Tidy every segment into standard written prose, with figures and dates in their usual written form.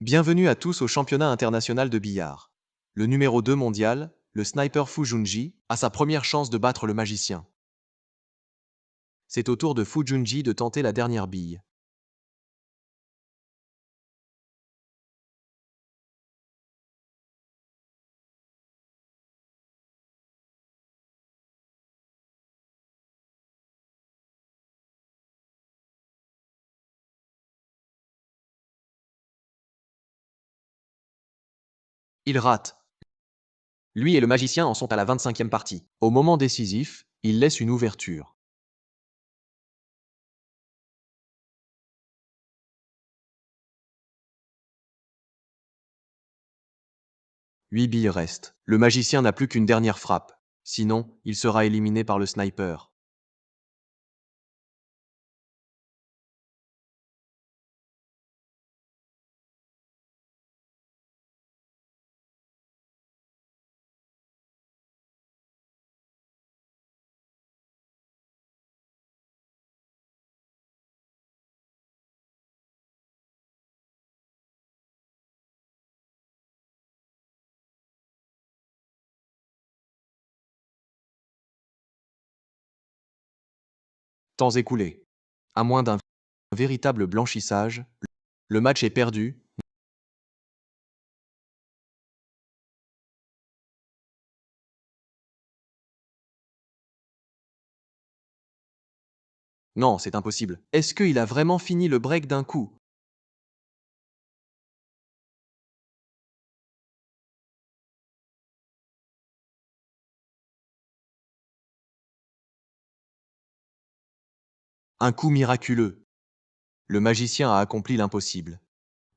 Bienvenue à tous au championnat international de billard. Le numéro 2 mondial, le sniper Fu Junji, a sa première chance de battre le magicien. C'est au tour de Fu Junji de tenter la dernière bille. Il rate. Lui et le magicien en sont à la 25e partie. Au moment décisif, il laisse une ouverture. Huit billes restent. Le magicien n'a plus qu'une dernière frappe. Sinon, il sera éliminé par le sniper. Temps écoulé. À moins d'un véritable blanchissage, le match est perdu. Non, c'est impossible. Est-ce qu'il a vraiment fini le break d'un coup? Un coup miraculeux. Le magicien a accompli l'impossible.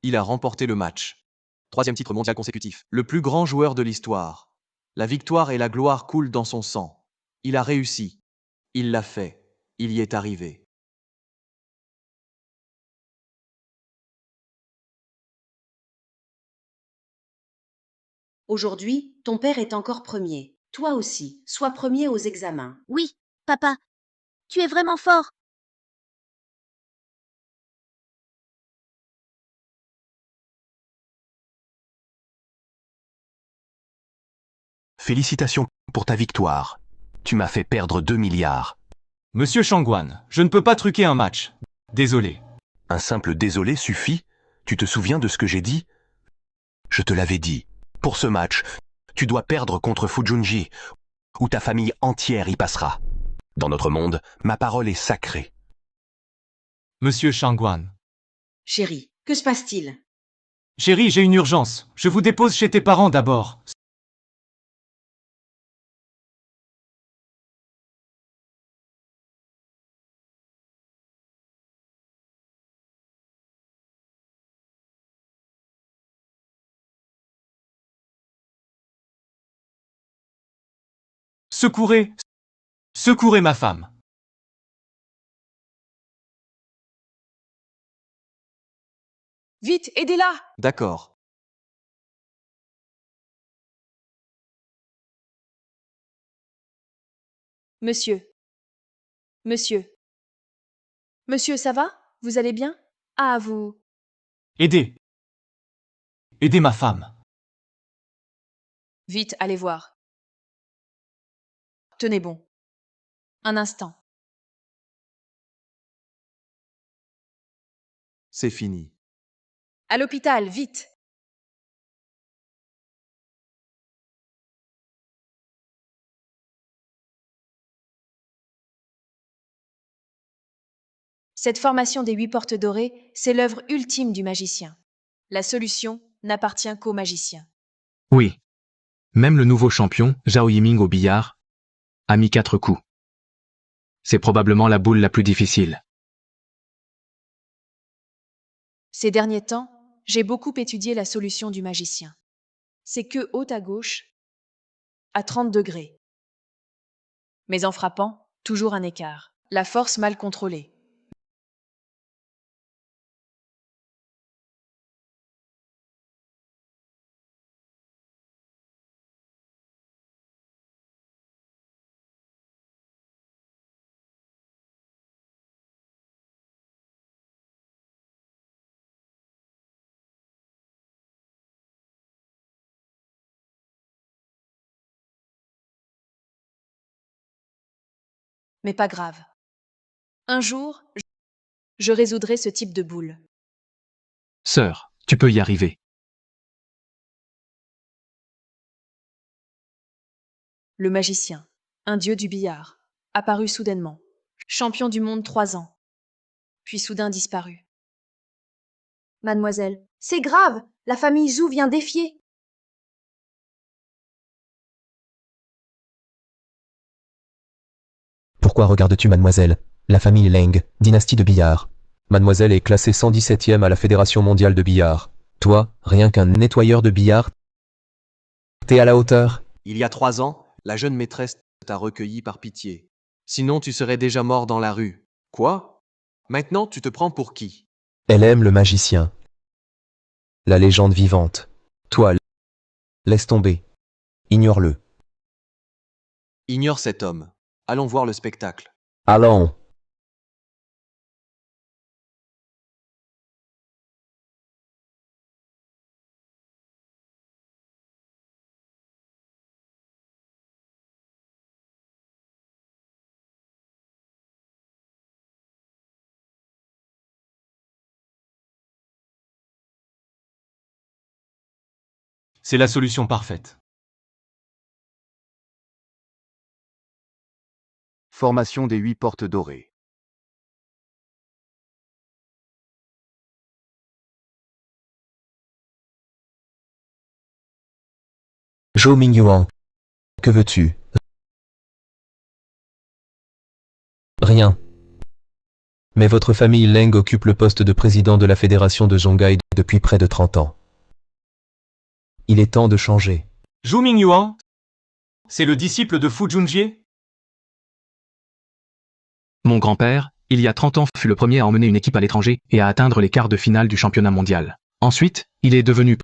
Il a remporté le match. Troisième titre mondial consécutif. Le plus grand joueur de l'histoire. La victoire et la gloire coulent dans son sang. Il a réussi. Il l'a fait. Il y est arrivé. Aujourd'hui, ton père est encore premier. Toi aussi, sois premier aux examens. Oui, papa, tu es vraiment fort. Félicitations pour ta victoire. Tu m'as fait perdre 2 milliards. Monsieur Shangwan, je ne peux pas truquer un match. Désolé. Un simple désolé suffit? Tu te souviens de ce que j'ai dit? Je te l'avais dit. Pour ce match, tu dois perdre contre Fujunji, ou ta famille entière y passera. Dans notre monde, ma parole est sacrée. Monsieur Shangwan. Chérie, que se passe-t-il? Chérie, j'ai une urgence. Je vous dépose chez tes parents d'abord. Secourez. Secourez ma femme. Vite, aidez-la! D'accord. Monsieur. Monsieur. Monsieur, ça va? Vous allez bien? Ah, vous. Aidez. Aidez ma femme. Vite, allez voir. Tenez bon. Un instant. C'est fini. À l'hôpital, vite! Cette formation des 8 portes dorées, c'est l'œuvre ultime du magicien. La solution n'appartient qu'au magicien. Oui. Même le nouveau champion, Zhao Yiming au billard, a mis 4 coups. C'est probablement la boule la plus difficile. Ces derniers temps, j'ai beaucoup étudié la solution du magicien. C'est que haut à gauche, à 30 degrés. Mais en frappant, toujours un écart. La force mal contrôlée. Mais pas grave. Un jour, je résoudrai ce type de boule. Sœur, tu peux y arriver. Le magicien, un dieu du billard, apparut soudainement. Champion du monde 3 ans. Puis soudain disparu. Mademoiselle, c'est grave, la famille Zhou vient défier. Pourquoi regardes-tu mademoiselle? La famille Leng, dynastie de billard. Mademoiselle est classée 117e à la Fédération mondiale de billard. Toi, rien qu'un nettoyeur de billard, t'es à la hauteur? Il y a 3 ans, la jeune maîtresse t'a recueilli par pitié. Sinon, tu serais déjà mort dans la rue. Quoi? Maintenant, tu te prends pour qui? Elle aime le magicien. La légende vivante. Toi, laisse tomber. Ignore-le. Ignore cet homme. Allons voir le spectacle. Allons. C'est la solution parfaite. Formation des 8 portes dorées. Zhou Mingyuan. Que veux-tu? Rien. Mais votre famille Leng occupe le poste de président de la Fédération de Zhongai depuis près de 30 ans. Il est temps de changer. Zhou Mingyuan, c'est le disciple de Fu Junjie? Mon grand-père, il y a 30 ans, fut le premier à emmener une équipe à l'étranger et à atteindre les quarts de finale du championnat mondial. Ensuite, il est devenu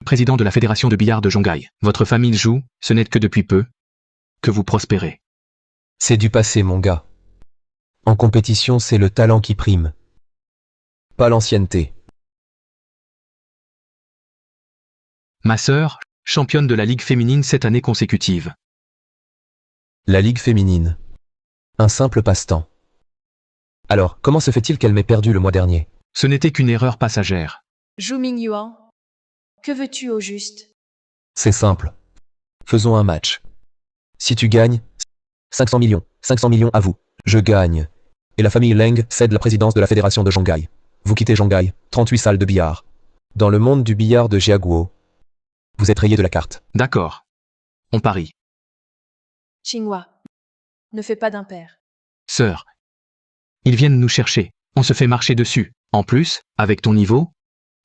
président de la Fédération de billard de Zhongai. Votre famille Zhou, ce n'est que depuis peu que vous prospérez. C'est du passé, mon gars. En compétition, c'est le talent qui prime. Pas l'ancienneté. Ma sœur, championne de la Ligue féminine 7 années consécutives. La Ligue féminine. Un simple passe-temps. Alors, comment se fait-il qu'elle m'ait perdu le mois dernier? Ce n'était qu'une erreur passagère. Zhou Mingyuan, que veux-tu au juste? C'est simple. Faisons un match. Si tu gagnes, 500 millions. 500 millions à vous. Je gagne. Et la famille Leng cède la présidence de la Fédération de Zhongai. Vous quittez Zhongai, 38 salles de billard. Dans le monde du billard de Jiaguo, vous êtes rayé de la carte. D'accord. On parie. Qinghua, ne fais pas d'impair. Sœur. Ils viennent nous chercher. On se fait marcher dessus. En plus, avec ton niveau,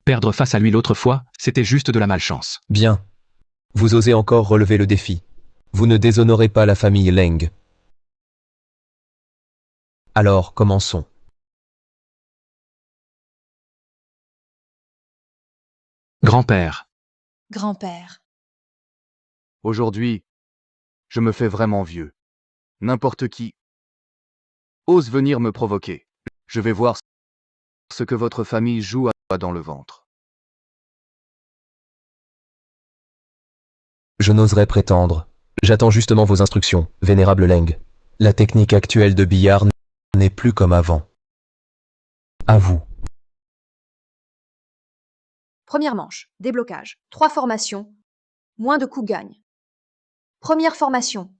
perdre face à lui l'autre fois, c'était juste de la malchance. Bien. Vous osez encore relever le défi. Vous ne déshonorez pas la famille Leng. Alors, commençons. Grand-père. Grand-père. Aujourd'hui, je me fais vraiment vieux. N'importe qui ose venir me provoquer. Je vais voir ce que votre famille joue à dans le ventre. Je n'oserais prétendre. J'attends justement vos instructions, vénérable Leng. La technique actuelle de billard n'est plus comme avant. À vous. Première manche, déblocage. 3 formations. Moins de coups gagnent. Première formation.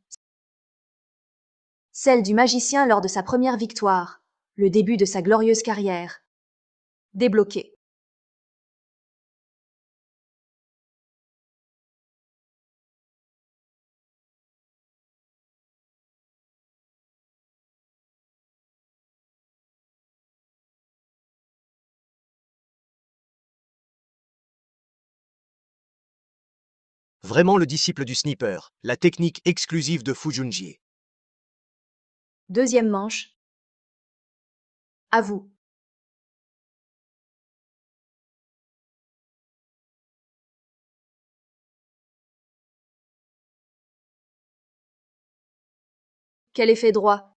Celle du magicien lors de sa première victoire. Le début de sa glorieuse carrière. Débloqué. Vraiment le disciple du sniper, la technique exclusive de Fu Junjie. Deuxième manche. À vous. Quel effet droit.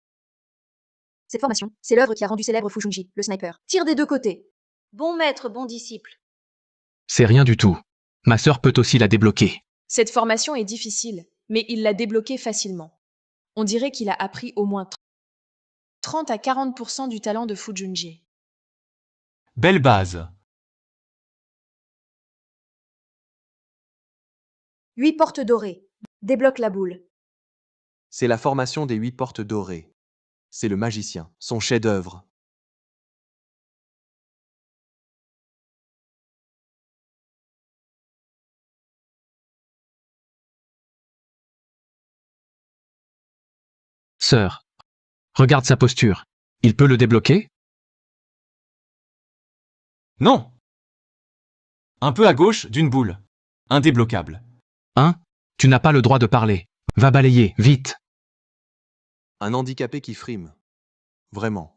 Cette formation, c'est l'œuvre qui a rendu célèbre Fu Junjie, le sniper. Tire des deux côtés. Bon maître, bon disciple. C'est rien du tout. Ma sœur peut aussi la débloquer. Cette formation est difficile, mais il l'a débloquée facilement. On dirait qu'il a appris au moins 30 à 40% du talent de Fu Junji. Belle base. 8 portes dorées. Débloque la boule. C'est la formation des 8 portes dorées. C'est le magicien, son chef-d'œuvre. Sœur. Regarde sa posture. Il peut le débloquer? Non. Un peu à gauche d'une boule. Indébloquable. Hein? Tu n'as pas le droit de parler. Va balayer, vite. Un handicapé qui frime. Vraiment.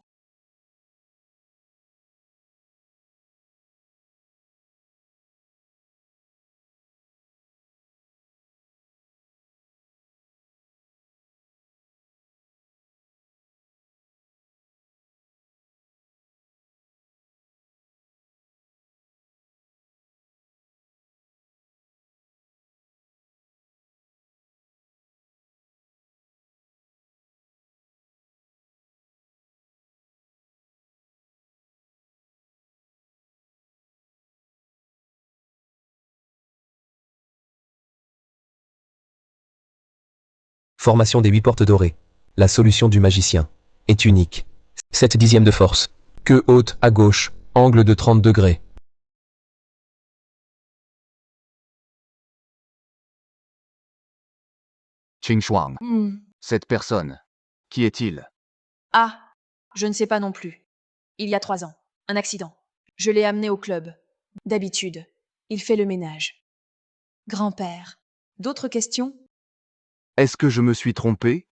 Formation des 8 portes dorées. La solution du magicien est unique. 7 dixièmes de force. Queue haute à gauche. Angle de 30 degrés. Qing Shuang. Cette personne. Qui est-il? Ah, je ne sais pas non plus. Il y a 3 ans. Un accident. Je l'ai amené au club. D'habitude, il fait le ménage. Grand-père. D'autres questions? Est-ce que je me suis trompé?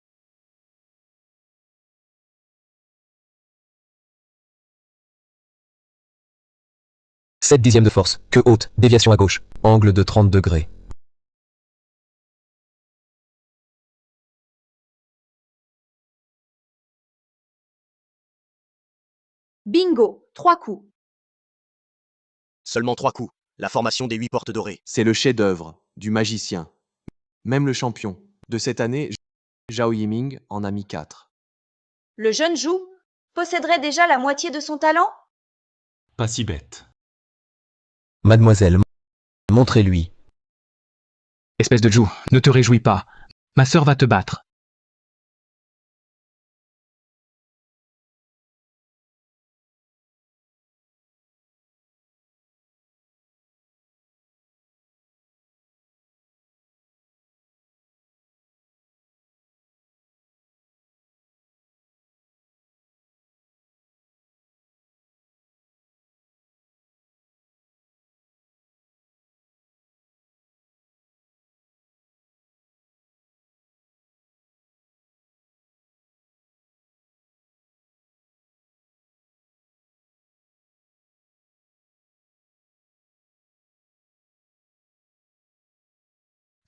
« 7 dixièmes de force. Queue haute. Déviation à gauche. Angle de 30 degrés. Bingo. 3 coups. Seulement 3 coups. La formation des 8 portes dorées. C'est le chef-d'œuvre du magicien. Même le champion de cette année, Zhao Yiming, en a mis 4. Le jeune Zhu posséderait déjà la moitié de son talent? Pas si bête. Mademoiselle, montrez-lui. Espèce de Zhou, ne te réjouis pas. Ma sœur va te battre.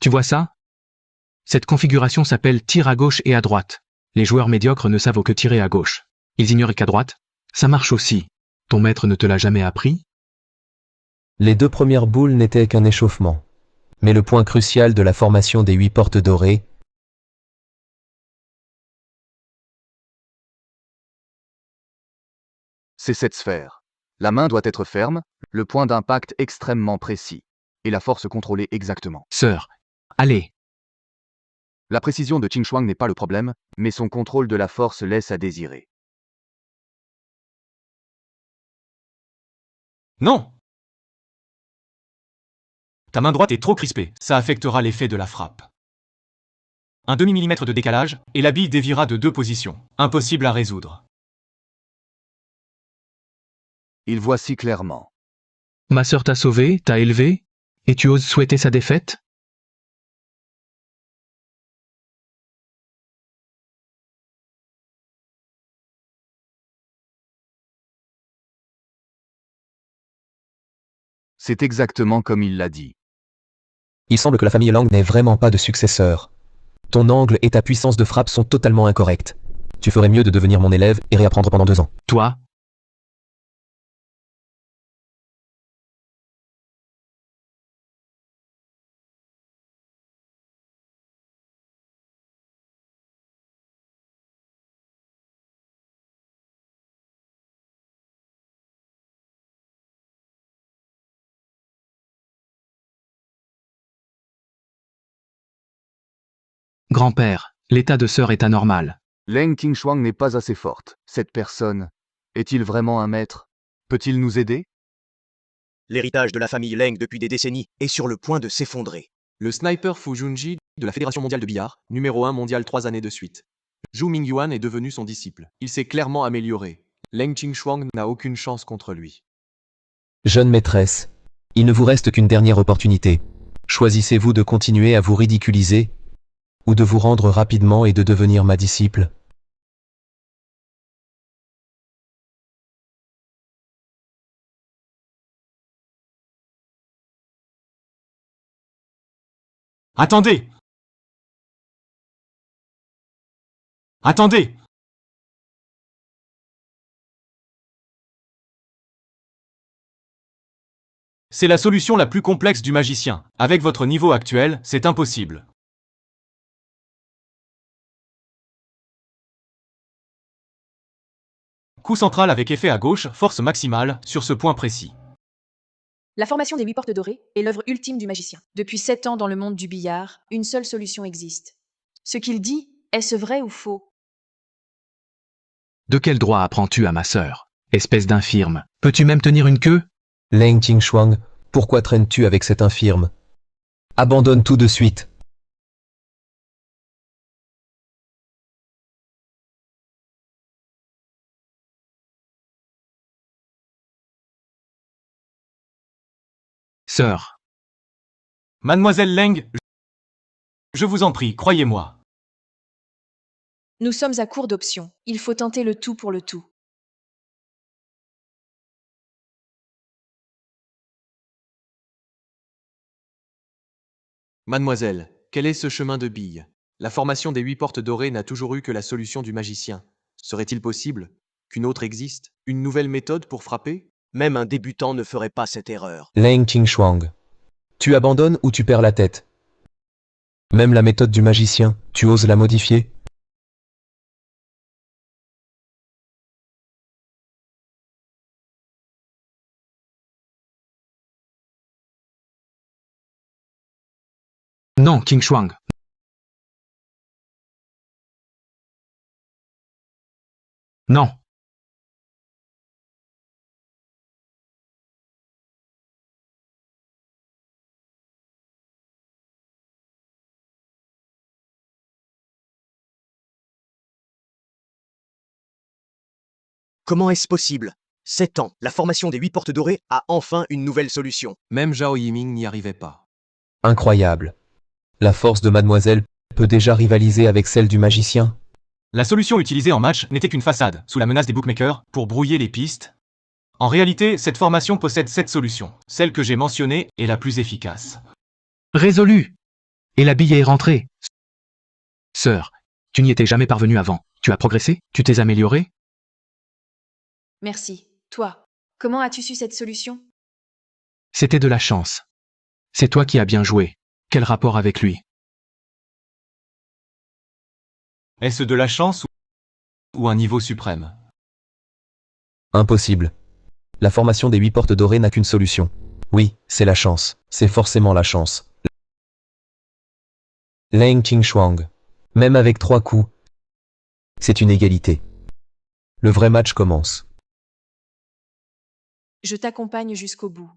Tu vois ça? Cette configuration s'appelle tir à gauche et à droite. Les joueurs médiocres ne savent que tirer à gauche. Ils ignorent qu'à droite, ça marche aussi. Ton maître ne te l'a jamais appris? Les 2 premières boules n'étaient qu'un échauffement. Mais le point crucial de la formation des 8 portes dorées, C'est cette sphère. La main doit être ferme, le point d'impact extrêmement précis. Et la force contrôlée exactement. Sœur. Allez. La précision de Qing Shuang n'est pas le problème, mais son contrôle de la force laisse à désirer. Non. Ta main droite est trop crispée. Ça affectera l'effet de la frappe. Un demi-millimètre de décalage, et la bille déviera de 2 positions. Impossible à résoudre. Il voit si clairement. Ma sœur t'a sauvé, t'a élevé, et tu oses souhaiter sa défaite? C'est exactement comme il l'a dit. il semble que la famille Lang n'ait vraiment pas de successeur. Ton angle et ta puissance de frappe sont totalement incorrects. Tu ferais mieux de devenir mon élève et réapprendre pendant 2 ans. Toi, Grand-père, l'état de sœur est anormal. Leng Qingshuang n'est pas assez forte. Cette personne est-il vraiment un maître? Peut-il nous aider? L'héritage de la famille Leng depuis des décennies est sur le point de s'effondrer. Le sniper Fu Junji de la Fédération mondiale de billard, numéro 1 mondial 3 années de suite. Zhu Mingyuan est devenu son disciple. Il s'est clairement amélioré. Leng Qingshuang n'a aucune chance contre lui. Jeune maîtresse, il ne vous reste qu'une dernière opportunité. Choisissez-vous de continuer à vous ridiculiser ou de vous rendre rapidement et de devenir ma disciple? Attendez! Attendez! C'est la solution la plus complexe du magicien. Avec votre niveau actuel, c'est impossible. Coup central avec effet à gauche, force maximale, sur ce point précis. La formation des 8 portes dorées est l'œuvre ultime du magicien. Depuis 7 ans dans le monde du billard, une seule solution existe. Ce qu'il dit, est-ce vrai ou faux? De quel droit apprends-tu à ma sœur? Espèce d'infirme. Peux-tu même tenir une queue? Leng Qingshuang, pourquoi traînes-tu avec cet infirme? Abandonne tout de suite. Sœur. Mademoiselle Leng, je vous en prie, croyez-moi. Nous sommes à court d'options. Il faut tenter le tout pour le tout. Mademoiselle, quel est ce chemin de billes? La formation des 8 portes dorées n'a toujours eu que la solution du magicien. Serait-il possible qu'une autre existe? Une nouvelle méthode pour frapper? Même un débutant ne ferait pas cette erreur. Leng Qingshuang, tu abandonnes ou tu perds la tête? Même la méthode du magicien, tu oses la modifier? Non, Qingshuang. Non. Comment est-ce possible? 7 ans, la formation des 8 portes dorées a enfin une nouvelle solution. Même Zhao Yiming n'y arrivait pas. Incroyable. La force de mademoiselle peut déjà rivaliser avec celle du magicien. La solution utilisée en match n'était qu'une façade, sous la menace des bookmakers, pour brouiller les pistes. En réalité, cette formation possède 7 solutions. Celle que j'ai mentionnée est la plus efficace. Résolu. Et la bille est rentrée. Sœur, tu n'y étais jamais parvenue avant. Tu as progressé? Tu t'es améliorée? Merci. Toi, comment as-tu su cette solution? C'était de la chance. C'est toi qui as bien joué. Quel rapport avec lui? Est-ce de la chance ou un niveau suprême? Impossible. La formation des 8 portes dorées n'a qu'une solution. Oui, c'est la chance. C'est forcément la chance. Leng Qingshuang. Même avec 3 coups, c'est une égalité. Le vrai match commence. Je t'accompagne jusqu'au bout.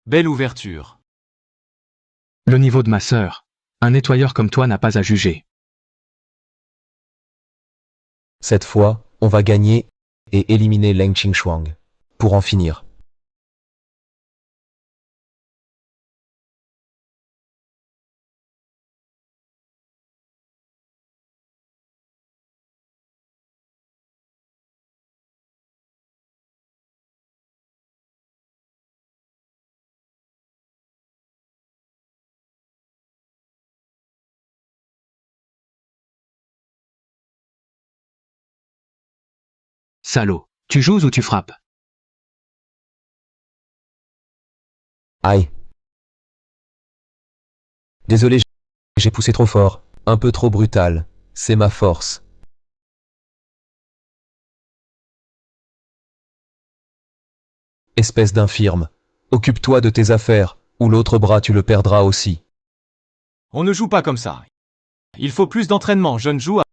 Belle ouverture. Le niveau de ma sœur. Un nettoyeur comme toi n'a pas à juger. Cette fois, on va gagner et éliminer Leng Qingshuang. Pour en finir. Salaud. Tu joues ou tu frappes? Aïe. Désolé, J'ai poussé trop fort, un peu trop brutal. C'est ma force. Espèce d'infirme. Occupe-toi de tes affaires, ou l'autre bras tu le perdras aussi. On ne joue pas comme ça. Il faut plus d'entraînement, jeune joueur,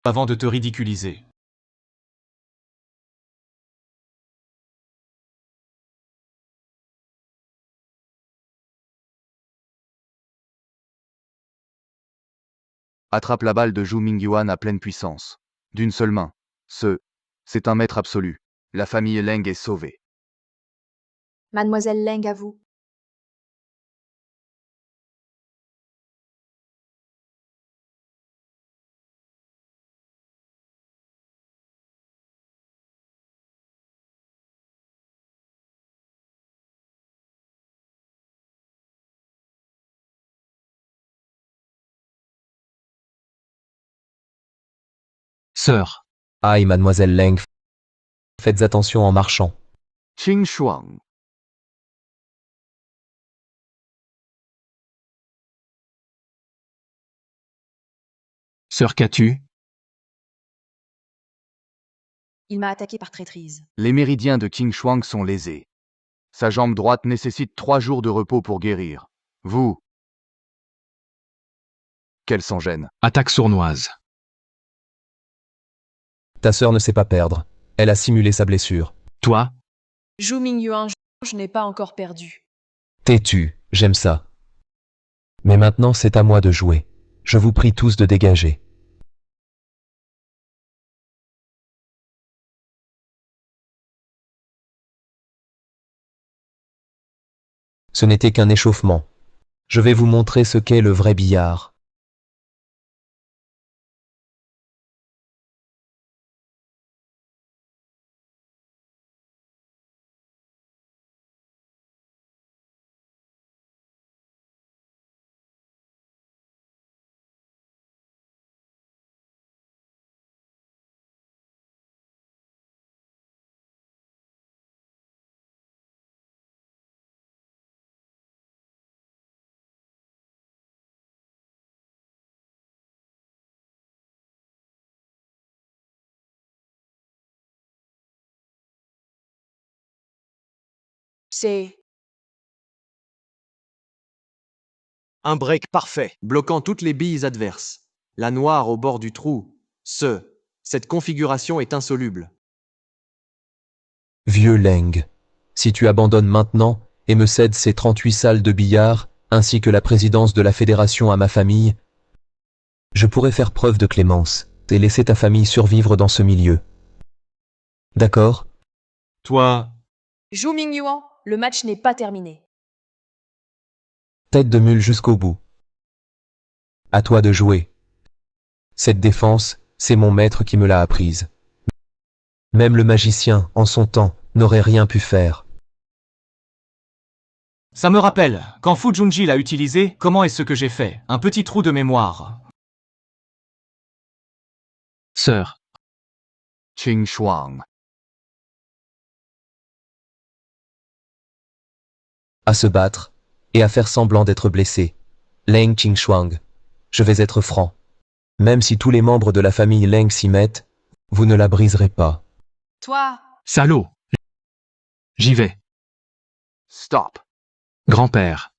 avant de te ridiculiser. Attrape la balle de Zhu Mingyuan à pleine puissance. D'une seule main. C'est un maître absolu. La famille Leng est sauvée. Mademoiselle Leng, à vous. Sœur. Aïe, mademoiselle Leng. Faites attention en marchant. Qing Shuang. Sœur, qu'as-tu? Il m'a attaqué par traîtrise. Les méridiens de Qing Shuang sont lésés. Sa jambe droite nécessite 3 jours de repos pour guérir. Vous. Qu'elle s'en gêne. Attaque sournoise. Ta sœur ne sait pas perdre. Elle a simulé sa blessure. Toi? Zhu Mingyuan, je n'ai pas encore perdu. Têtu, j'aime ça. Mais maintenant c'est à moi de jouer. Je vous prie tous de dégager. Ce n'était qu'un échauffement. Je vais vous montrer ce qu'est le vrai billard. C'est... Un break parfait. Bloquant toutes les billes adverses. La noire au bord du trou. Cette configuration est insoluble. Vieux Leng. Si tu abandonnes maintenant et me cèdes ces 38 salles de billard, ainsi que la présidence de la fédération à ma famille, je pourrais faire preuve de clémence et laisser ta famille survivre dans ce milieu. D'accord? Toi, Zhu Mingyuan, le match n'est pas terminé. Tête de mule jusqu'au bout. À toi de jouer. Cette défense, c'est mon maître qui me l'a apprise. Même le magicien, en son temps, n'aurait rien pu faire. ça me rappelle, quand Fu Junji l'a utilisé, comment est-ce que j'ai fait? Un petit trou de mémoire. Sœur. Qing Shuang. À se battre, et à faire semblant d'être blessé. Leng Qingshuang. Je vais être franc. Même si tous les membres de la famille Leng s'y mettent, vous ne la briserez pas. Toi, Salaud. J'y vais. Stop. Grand-père.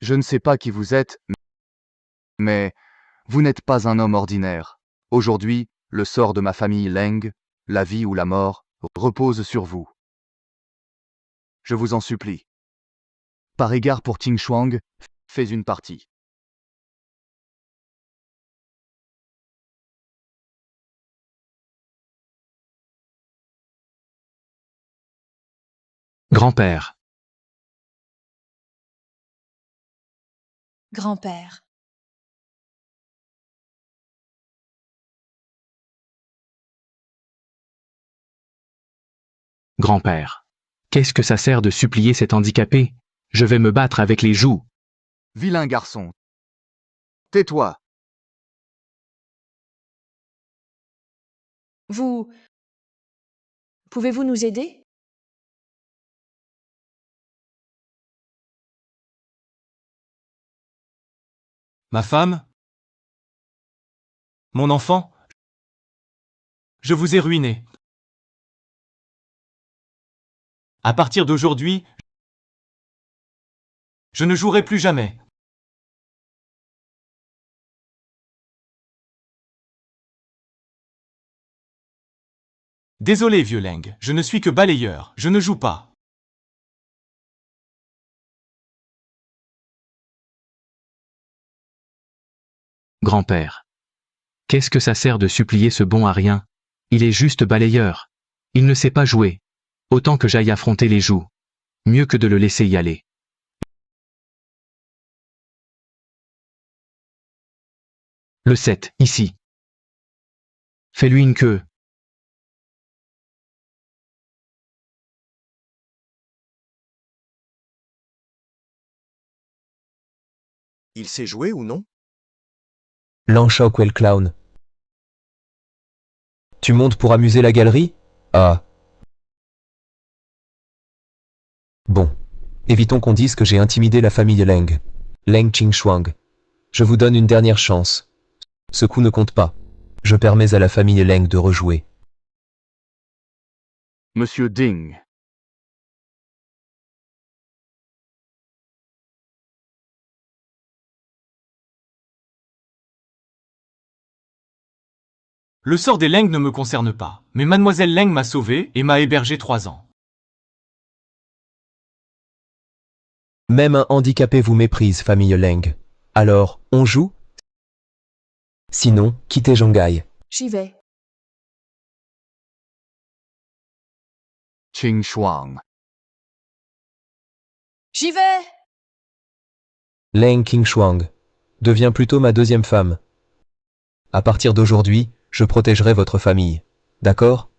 Je ne sais pas qui vous êtes, mais vous n'êtes pas un homme ordinaire. Aujourd'hui, le sort de ma famille Leng, la vie ou la mort, repose sur vous. Je vous en supplie. Par égard pour Qing Shuang, fais une partie. Grand-père. grand-père. Grand-père. Qu'est-ce que ça sert de supplier cet handicapé? Je vais me battre avec les joues. Vilain garçon. Tais-toi. Vous Pouvez-vous nous aider? Ma femme? Mon enfant? Je vous ai ruiné. À partir d'aujourd'hui, je ne jouerai plus jamais. Désolé, vieux Leng, je ne suis que balayeur, je ne joue pas. Grand-père. Qu'est-ce que ça sert de supplier ce bon à rien? Il est juste balayeur. Il ne sait pas jouer. Autant que j'aille affronter les joues. Mieux que de le laisser y aller. Le 7, ici. Fais-lui une queue. Il sait jouer ou non? L'enchoc ou le clown. Tu montes pour amuser la galerie? Ah. Bon. Évitons qu'on dise que j'ai intimidé la famille Leng. Leng Qingshuang. Je vous donne une dernière chance. Ce coup ne compte pas. Je permets à la famille Leng de rejouer. Monsieur Ding. Le sort des Leng ne me concerne pas, mais mademoiselle Leng m'a sauvé et m'a hébergé 3 ans. Même un handicapé vous méprise, famille Leng. Alors, on joue? Sinon, quittez Shanghai. J'y vais. Qing Shuang. J'y vais! Leng Qingshuang. Devient plutôt ma deuxième femme. À partir d'aujourd'hui, je protégerai votre famille. D'accord?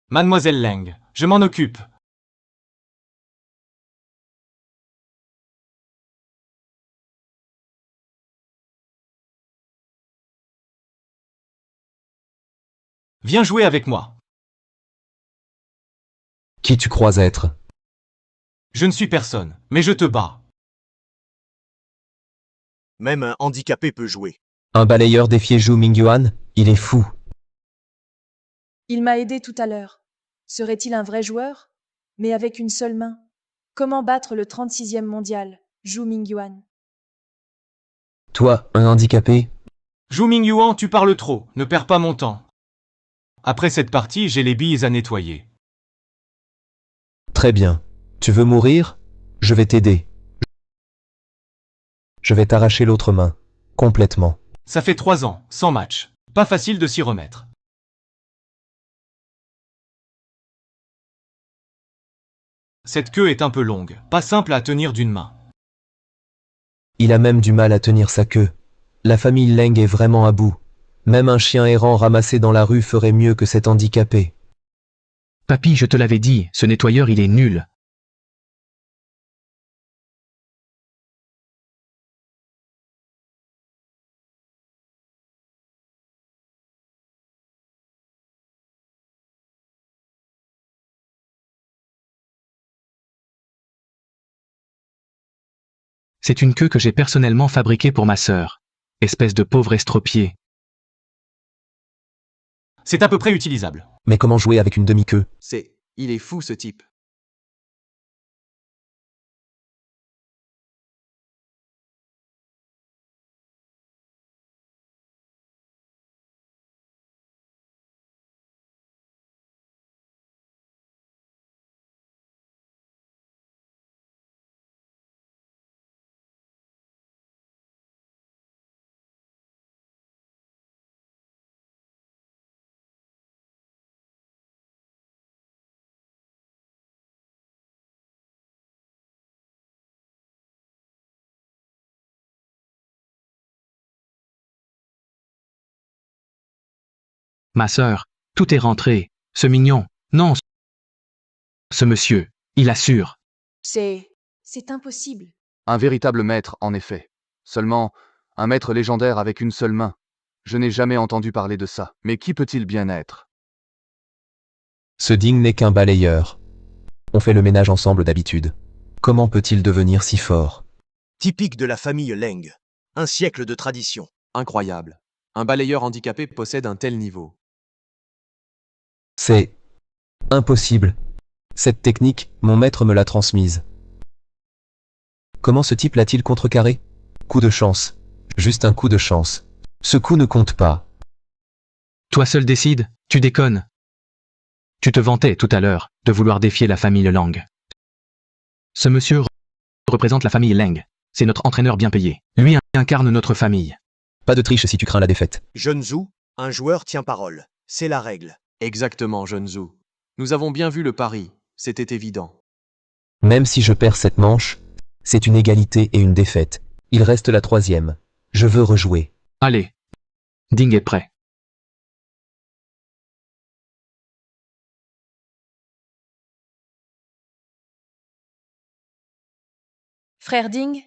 Mademoiselle Leng, je m'en occupe. Viens jouer avec moi. Qui tu crois être? Je ne suis personne, mais je te bats. Même un handicapé peut jouer. Un balayeur défier Zhu Mingyuan? Il est fou. Il m'a aidé tout à l'heure. Serait-il un vrai joueur? Mais avec une seule main. Comment battre le 36e mondial, Zhu Mingyuan? Toi, un handicapé? Zhu Mingyuan, tu parles trop, ne perds pas mon temps. Après cette partie, j'ai les billes à nettoyer. Très bien. Tu veux mourir? Je vais t'aider. Je vais t'arracher l'autre main. Complètement. Ça fait 3 ans, sans match. Pas facile de s'y remettre. Cette queue est un peu longue, pas simple à tenir d'une main. Il a même du mal à tenir sa queue. La famille Leng est vraiment à bout. Même un chien errant ramassé dans la rue ferait mieux que cet handicapé. Papy, je te l'avais dit, ce nettoyeur il est nul. C'est une queue que j'ai personnellement fabriquée pour ma sœur. Espèce de pauvre estropié. C'est à peu près utilisable. Mais comment jouer avec une demi-queue? Il est fou ce type. Ma sœur, tout est rentré. Ce mignon, non. Ce monsieur, il assure. C'est impossible. Un véritable maître, en effet. Seulement, un maître légendaire avec une seule main. Je n'ai jamais entendu parler de ça. Mais qui peut-il bien être? Ce Ding n'est qu'un balayeur. On fait le ménage ensemble d'habitude. Comment peut-il devenir si fort? Typique de la famille Leng. Un siècle de tradition. Incroyable. Un balayeur handicapé possède un tel niveau. C'est impossible. Cette technique, mon maître me l'a transmise. Comment ce type l'a-t-il contrecarré? Coup de chance. Juste un coup de chance. Ce coup ne compte pas. Toi seul décides, tu déconnes. Tu te vantais tout à l'heure de vouloir défier la famille Lang. Ce monsieur représente la famille Leng. C'est notre entraîneur bien payé. Lui incarne notre famille. Pas de triche si tu crains la défaite. Jun Zhu, un joueur tient parole. C'est la règle. Exactement, Jun Zhu. Nous avons bien vu le pari. C'était évident. Même si je perds cette manche, c'est une égalité et une défaite. Il reste la troisième. Je veux rejouer. Allez. Ding est prêt. Frère Ding,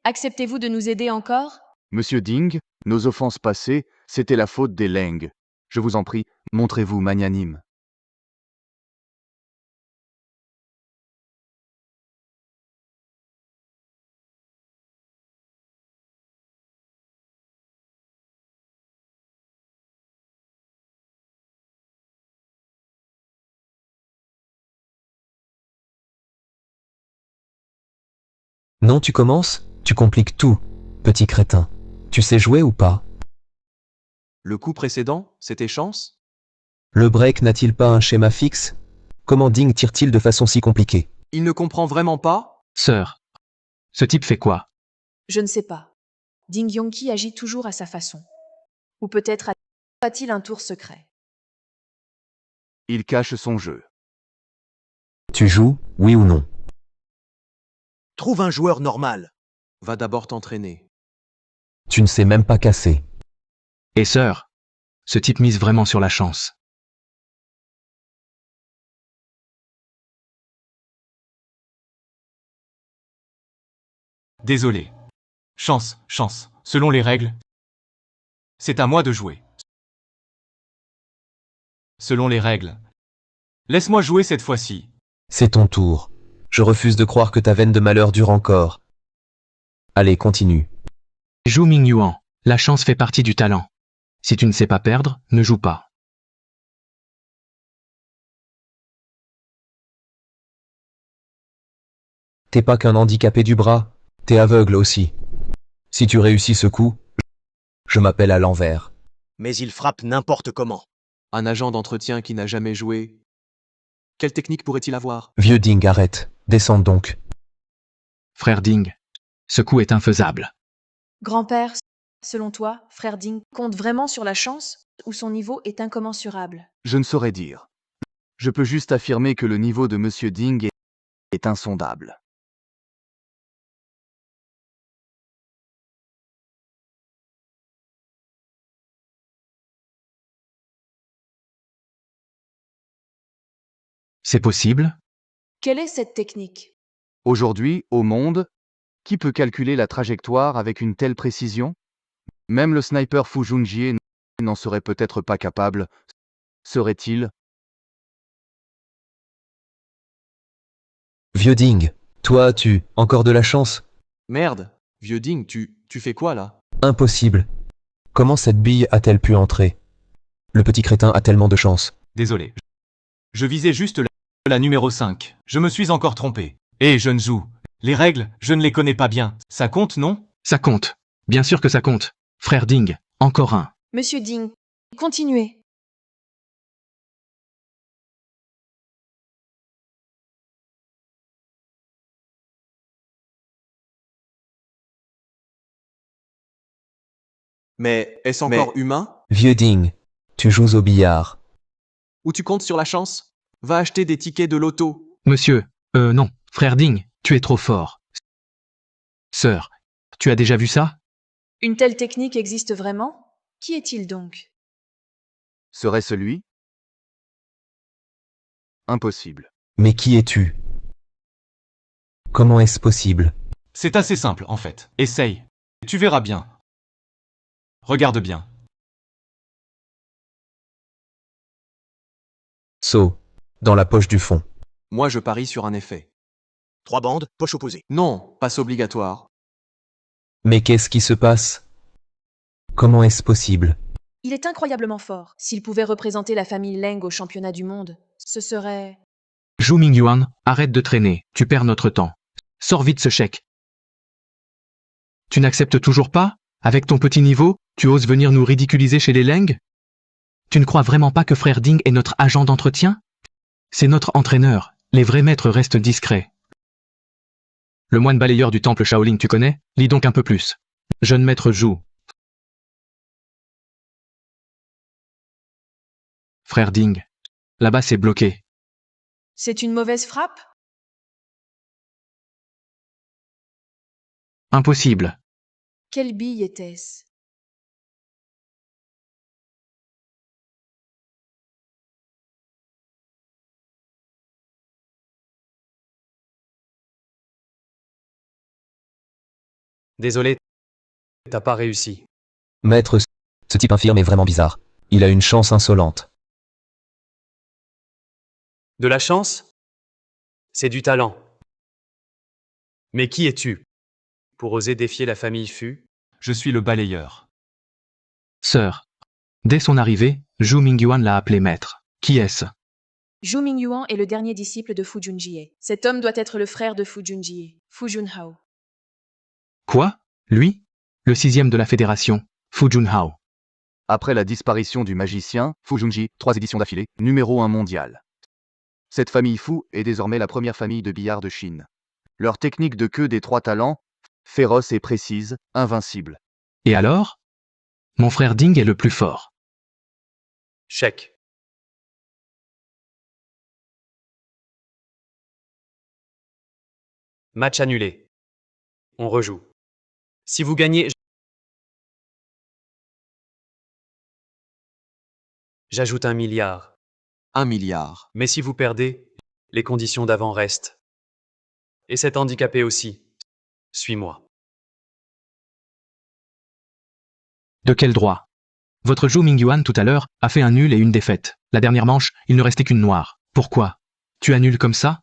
acceptez-vous de nous aider encore? Monsieur Ding, nos offenses passées, c'était la faute des Leng. Je vous en prie, montrez-vous magnanime. Non, tu commences? Tu compliques tout, petit crétin. Tu sais jouer ou pas? Le coup précédent, c'était chance? Le break n'a-t-il pas un schéma fixe? Comment Ding tire-t-il de façon si compliquée? Il ne comprend vraiment pas? Sœur. Ce type fait quoi? Je ne sais pas. Ding Yongqi agit toujours à sa façon. Ou peut-être a-t-il un tour secret. Il cache son jeu. Tu joues, oui ou non? Trouve un joueur normal. Va d'abord t'entraîner. Tu ne sais même pas casser. Et sœur. Ce type mise vraiment sur la chance. Désolé. Chance, chance. Selon les règles, c'est à moi de jouer. Selon les règles. Laisse-moi jouer cette fois-ci. C'est ton tour. Je refuse de croire que ta veine de malheur dure encore. Allez, continue. Joue Ming Yuan. La chance fait partie du talent. Si tu ne sais pas perdre, ne joue pas. T'es pas qu'un handicapé du bras, t'es aveugle aussi. Si tu réussis ce coup, je m'appelle à l'envers. Mais il frappe n'importe comment. Un agent d'entretien qui n'a jamais joué. Quelle technique pourrait-il avoir? Vieux Ding, arrête. Descends donc. Frère Ding. Ce coup est infaisable. Grand-père, selon toi, frère Ding compte vraiment sur la chance ou son niveau est incommensurable? Je ne saurais dire. Je peux juste affirmer que le niveau de Monsieur Ding est insondable. C'est possible? Quelle est cette technique? Aujourd'hui, au monde, qui peut calculer la trajectoire avec une telle précision? Même le sniper Fu Junjie n'en serait peut-être pas capable, serait-il? Vieux Ding, toi, encore de la chance? Merde, vieux Ding, tu fais quoi là? Impossible. Comment cette bille a-t-elle pu entrer? Le petit crétin a tellement de chance. Désolé. Je visais juste la numéro 5. Je me suis encore trompé. Et Jun Zhu. Les règles, je ne les connais pas bien. Ça compte, non? Ça compte. Bien sûr que ça compte. Frère Ding, encore un. Monsieur Ding, continuez. Mais est-ce encore humain? Vieux Ding, tu joues au billard. Ou tu comptes sur la chance? Va acheter des tickets de loto. Monsieur, non. Frère Ding, tu es trop fort. Sœur, tu as déjà vu ça? Une telle technique existe vraiment? Qui est-il donc? Serait-ce lui? Impossible. Mais qui es-tu? Comment est-ce possible? C'est assez simple, en fait. Essaye. Tu verras bien. Regarde bien. So. Dans la poche du fond. Moi, je parie sur un effet. 3 bandes, poche opposée. Non, passe obligatoire. Mais qu'est-ce qui se passe? Comment est-ce possible? Il est incroyablement fort. S'il pouvait représenter la famille Leng au championnat du monde, ce serait... Zhou Mingyuan, arrête de traîner, tu perds notre temps. Sors vite ce chèque. Tu n'acceptes toujours pas? Avec ton petit niveau, tu oses venir nous ridiculiser chez les Leng? Tu ne crois vraiment pas que frère Ding est notre agent d'entretien? C'est notre entraîneur. Les vrais maîtres restent discrets. Le moine balayeur du temple Shaolin, tu connais? Lis donc un peu plus. Jeune maître Zhou. Frère Ding. Là-bas, c'est bloqué. C'est une mauvaise frappe? Impossible. Quelle bille était-ce? Désolé, t'as pas réussi. Maître, ce type infirme est vraiment bizarre. Il a une chance insolente. De la chance? C'est du talent. Mais qui es-tu pour oser défier la famille Fu? Je suis le balayeur. Sœur. Dès son arrivée, Zhou Mingyuan l'a appelé maître. Qui est-ce? Zhou Mingyuan est le dernier disciple de Fu Junjie. Cet homme doit être le frère de Fu Junjie, Fu Junhao. Quoi? Lui? Le 6e de la fédération, Fu Junhao. Après la disparition du magicien, Fu Junji, 3 éditions d'affilée, numéro 1 mondial. Cette famille Fu est désormais la première famille de billard de Chine. Leur technique de queue des 3 talents, féroce et précise, invincible. Et alors? Mon frère Ding est le plus fort. Chèque. Match annulé. On rejoue. Si vous gagnez, j'ajoute 1 milliard. 1 milliard. Mais si vous perdez, les conditions d'avant restent. Et cet handicapé aussi. Suis-moi. De quel droit? Votre Zhou Mingyuan tout à l'heure a fait un nul et une défaite. La dernière manche, il ne restait qu'une noire. Pourquoi? Tu annules comme ça?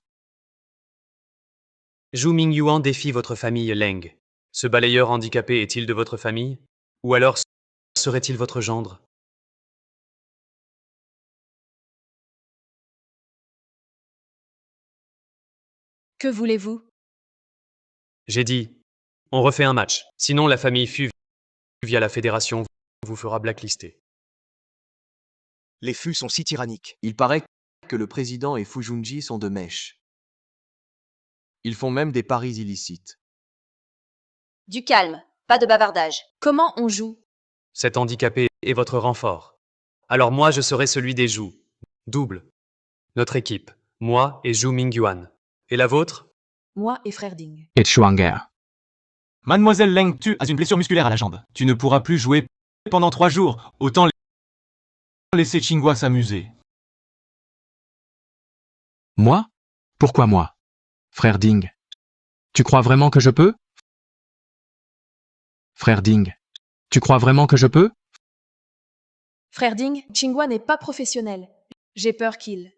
Zhou Mingyuan défie votre famille Leng. Ce balayeur handicapé est-il de votre famille? Ou alors serait-il votre gendre? Que voulez-vous? J'ai dit, on refait un match. Sinon la famille Fu via la fédération vous fera blacklister. Les fûts sont si tyranniques. Il paraît que le président et Fu Junji sont de mèche. Ils font même des paris illicites. Du calme, pas de bavardage. Comment on joue? Cet handicapé est votre renfort. Alors moi je serai celui des Zhou. Double. Notre équipe, moi et Zhou Mingyuan. Et la vôtre? Moi et frère Ding. Et Chuanger. Mademoiselle Leng, tu as une blessure musculaire à la jambe. Tu ne pourras plus jouer pendant 3 jours. Autant laisser Qinghua s'amuser. Moi? Pourquoi moi? Frère Ding. Tu crois vraiment que je peux? Frère Ding. Tu crois vraiment que je peux? Frère Ding, Qinghua n'est pas professionnel. J'ai peur qu'il...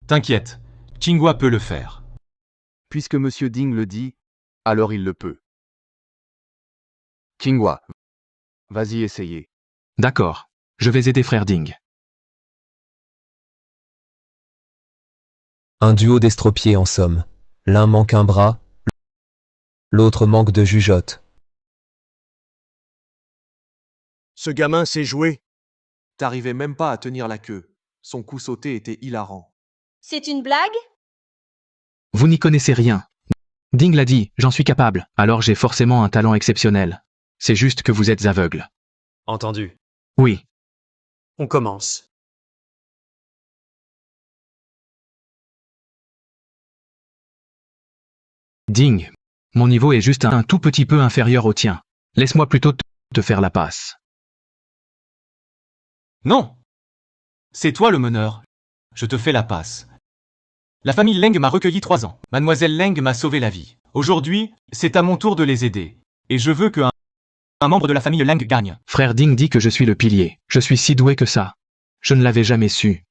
T'inquiète, Qinghua peut le faire. Puisque Monsieur Ding le dit, alors il le peut. Qinghua, vas-y essayer. D'accord. Je vais aider frère Ding. Un duo d'estropiés en somme. L'un manque un bras, l'autre manque de jugeote. Ce gamin sait jouer. T'arrivais même pas à tenir la queue. Son coup sauté était hilarant. C'est une blague? Vous n'y connaissez rien. Ding l'a dit, j'en suis capable. Alors j'ai forcément un talent exceptionnel. C'est juste que vous êtes aveugle. Entendu. Oui. On commence. Ding. Mon niveau est juste un tout petit peu inférieur au tien. Laisse-moi plutôt te faire la passe. Non! C'est toi le meneur. Je te fais la passe. La famille Leng m'a recueilli 3 ans. Mademoiselle Leng m'a sauvé la vie. Aujourd'hui, c'est à mon tour de les aider. Et je veux qu'un membre de la famille Lang gagne. Frère Ding dit que je suis le pilier. Je suis si doué que ça. Je ne l'avais jamais su.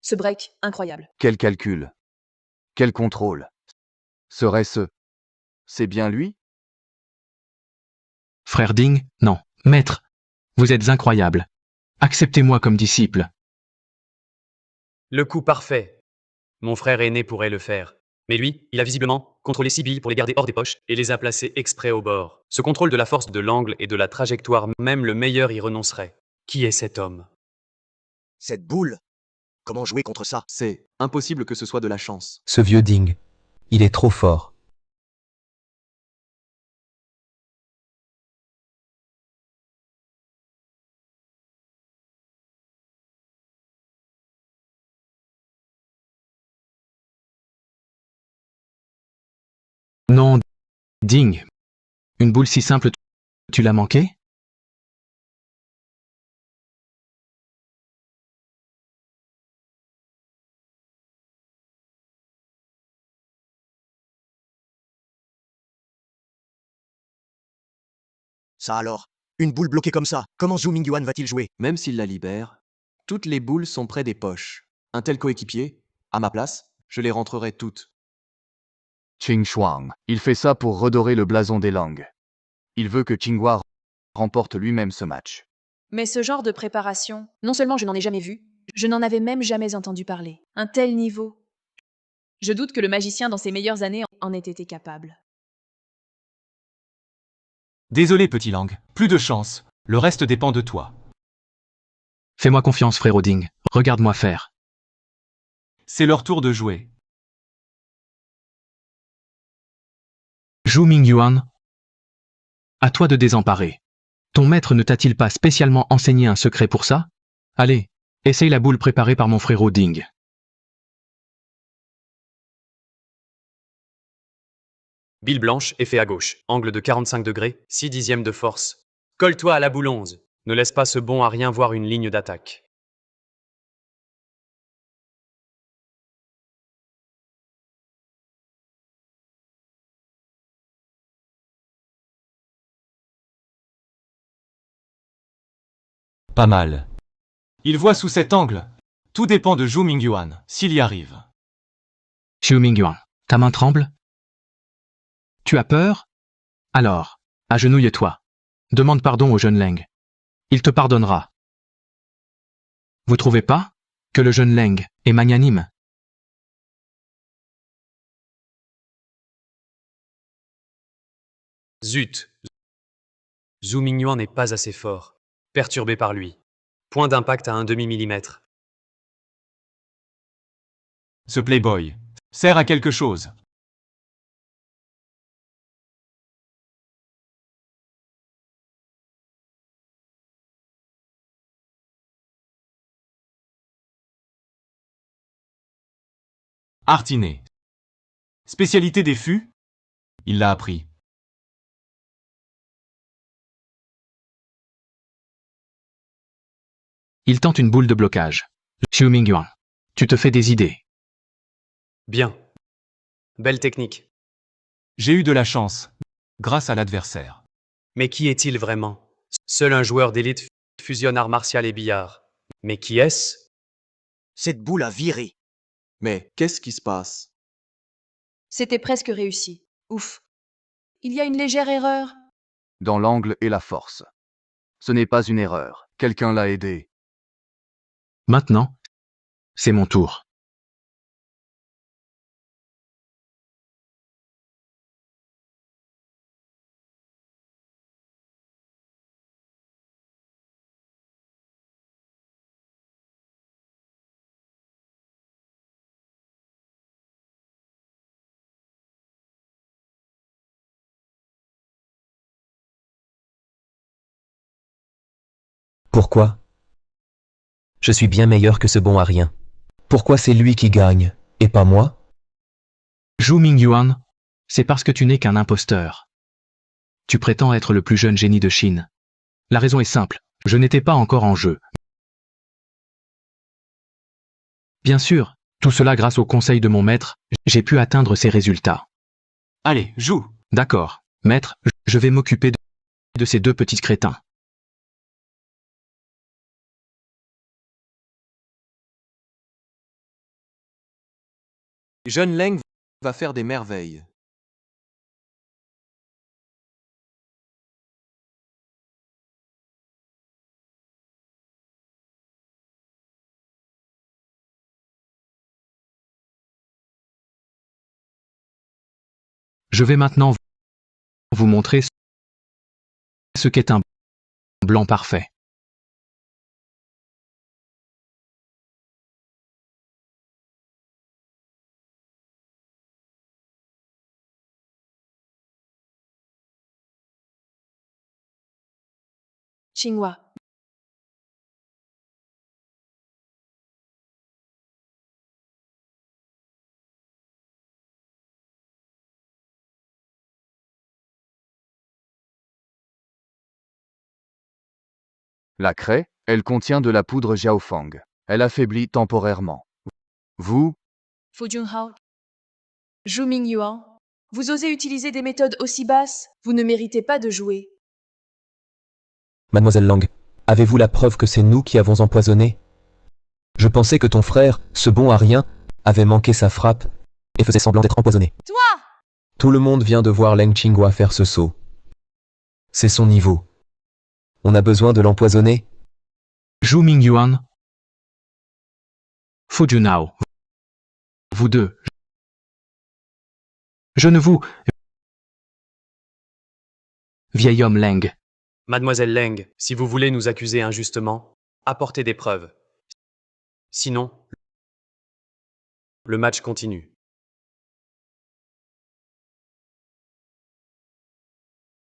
Ce break, incroyable. Quel calcul. Quel contrôle. Serait-ce... C'est bien lui? Frère Ding, non. Maître, vous êtes incroyable. Acceptez-moi comme disciple. Le coup parfait. Mon frère aîné pourrait le faire. Mais lui, il a visiblement contrôlé 6 billes pour les garder hors des poches et les a placées exprès au bord. Ce contrôle de la force de l'angle et de la trajectoire, même le meilleur y renoncerait. Qui est cet homme? Cette boule? Comment jouer contre ça? C'est impossible que ce soit de la chance. Ce vieux Ding. Il est trop fort. Non, Ding. Une boule si simple, tu l'as manqué? Ça alors? Une boule bloquée comme ça, comment Zhu Mingyuan va-t-il jouer? Même s'il la libère, toutes les boules sont près des poches. Un tel coéquipier, à ma place, je les rentrerai toutes. Qing Shuang. Il fait ça pour redorer le blason des Lang. Il veut que Qinghua remporte lui-même ce match. Mais ce genre de préparation, non seulement je n'en ai jamais vu, je n'en avais même jamais entendu parler. Un tel niveau. Je doute que le magicien dans ses meilleures années en ait été capable. Désolé, petit Lang. Plus de chance. Le reste dépend de toi. Fais-moi confiance, frère Ding. Regarde-moi faire. C'est leur tour de jouer. Zhu Mingyuan, à toi de désemparer. Ton maître ne t'a-t-il pas spécialement enseigné un secret pour ça? Allez, essaye la boule préparée par mon frère Ding. Bille blanche, effet à gauche. Angle de 45 degrés, 6 dixièmes de force. Colle-toi à la boule 11. Ne laisse pas ce bon à rien voir une ligne d'attaque. Pas mal. Il voit sous cet angle. Tout dépend de Zhu Mingyuan, s'il y arrive. Zhu Mingyuan, ta main tremble? Tu as peur? Alors, agenouille-toi. Demande pardon au jeune Leng. Il te pardonnera. Vous trouvez pas que le jeune Leng est magnanime? Zut. Zhu Mingyuan n'est pas assez fort. Perturbé par lui. Point d'impact à un demi-millimètre. Ce playboy sert à quelque chose. Artiné. Spécialité des fûts? Il l'a appris. Il tente une boule de blocage. Zhu Mingyuan, tu te fais des idées. Bien. Belle technique. J'ai eu de la chance, grâce à l'adversaire. Mais qui est-il vraiment? Seul un joueur d'élite fusionne art martial et billard. Mais qui est-ce? Cette boule a viré. Mais qu'est-ce qui se passe? C'était presque réussi. Ouf. Il y a une légère erreur. Dans l'angle et la force. Ce n'est pas une erreur. Quelqu'un l'a aidé. Maintenant, c'est mon tour. Pourquoi? Je suis bien meilleur que ce bon à rien. Pourquoi c'est lui qui gagne, et pas moi? Zhu Mingyuan, c'est parce que tu n'es qu'un imposteur. Tu prétends être le plus jeune génie de Chine. La raison est simple, je n'étais pas encore en jeu. Bien sûr, tout cela grâce au conseil de mon maître, j'ai pu atteindre ces résultats. Allez, joue. D'accord, maître, je vais m'occuper de ces deux petits crétins. Jeune Leng va faire des merveilles. Je vais maintenant vous montrer ce qu'est un blanc parfait. Xinghua. La craie, elle contient de la poudre Jiaofang. Elle affaiblit temporairement. Vous, Fu Junhao. Zhu Mingyuan. Vous osez utiliser des méthodes aussi basses? Vous ne méritez pas de jouer. Mademoiselle Lang, avez-vous la preuve que c'est nous qui avons empoisonné? Je pensais que ton frère, ce bon à rien, avait manqué sa frappe et faisait semblant d'être empoisonné. Toi! Tout le monde vient de voir Leng Qinghua faire ce saut. C'est son niveau. On a besoin de l'empoisonner? Zhu Mingyuan, Fu Junhao. Vous deux. Je ne vous... Vieil homme Leng. Mademoiselle Leng, si vous voulez nous accuser injustement, apportez des preuves. Sinon, le match continue.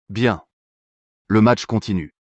bien. Le match continue.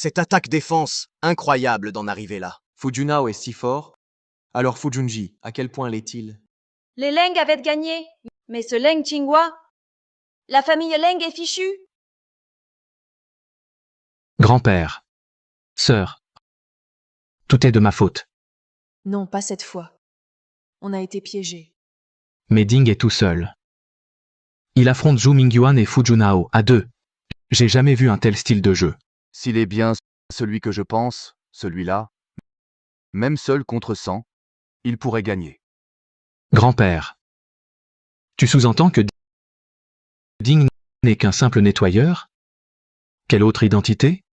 Cette attaque-défense, incroyable d'en arriver là. Fu Junhao est si fort. Alors Fu Junji, à quel point l'est-il? Les Leng avaient gagné, mais ce Leng Qinghua, la famille Leng est fichue. Grand-père. Sœur. Tout est de ma faute. Non, pas cette fois. On a été piégés. Mais Ding est tout seul. Il affronte Zhu Mingyuan et Fu Junhao à deux. J'ai jamais vu un tel style de jeu. S'il est bien celui que je pense, celui-là, même seul contre 100, il pourrait gagner. Grand-père. Tu sous-entends que Ding n'est qu'un simple nettoyeur? Quelle autre identité?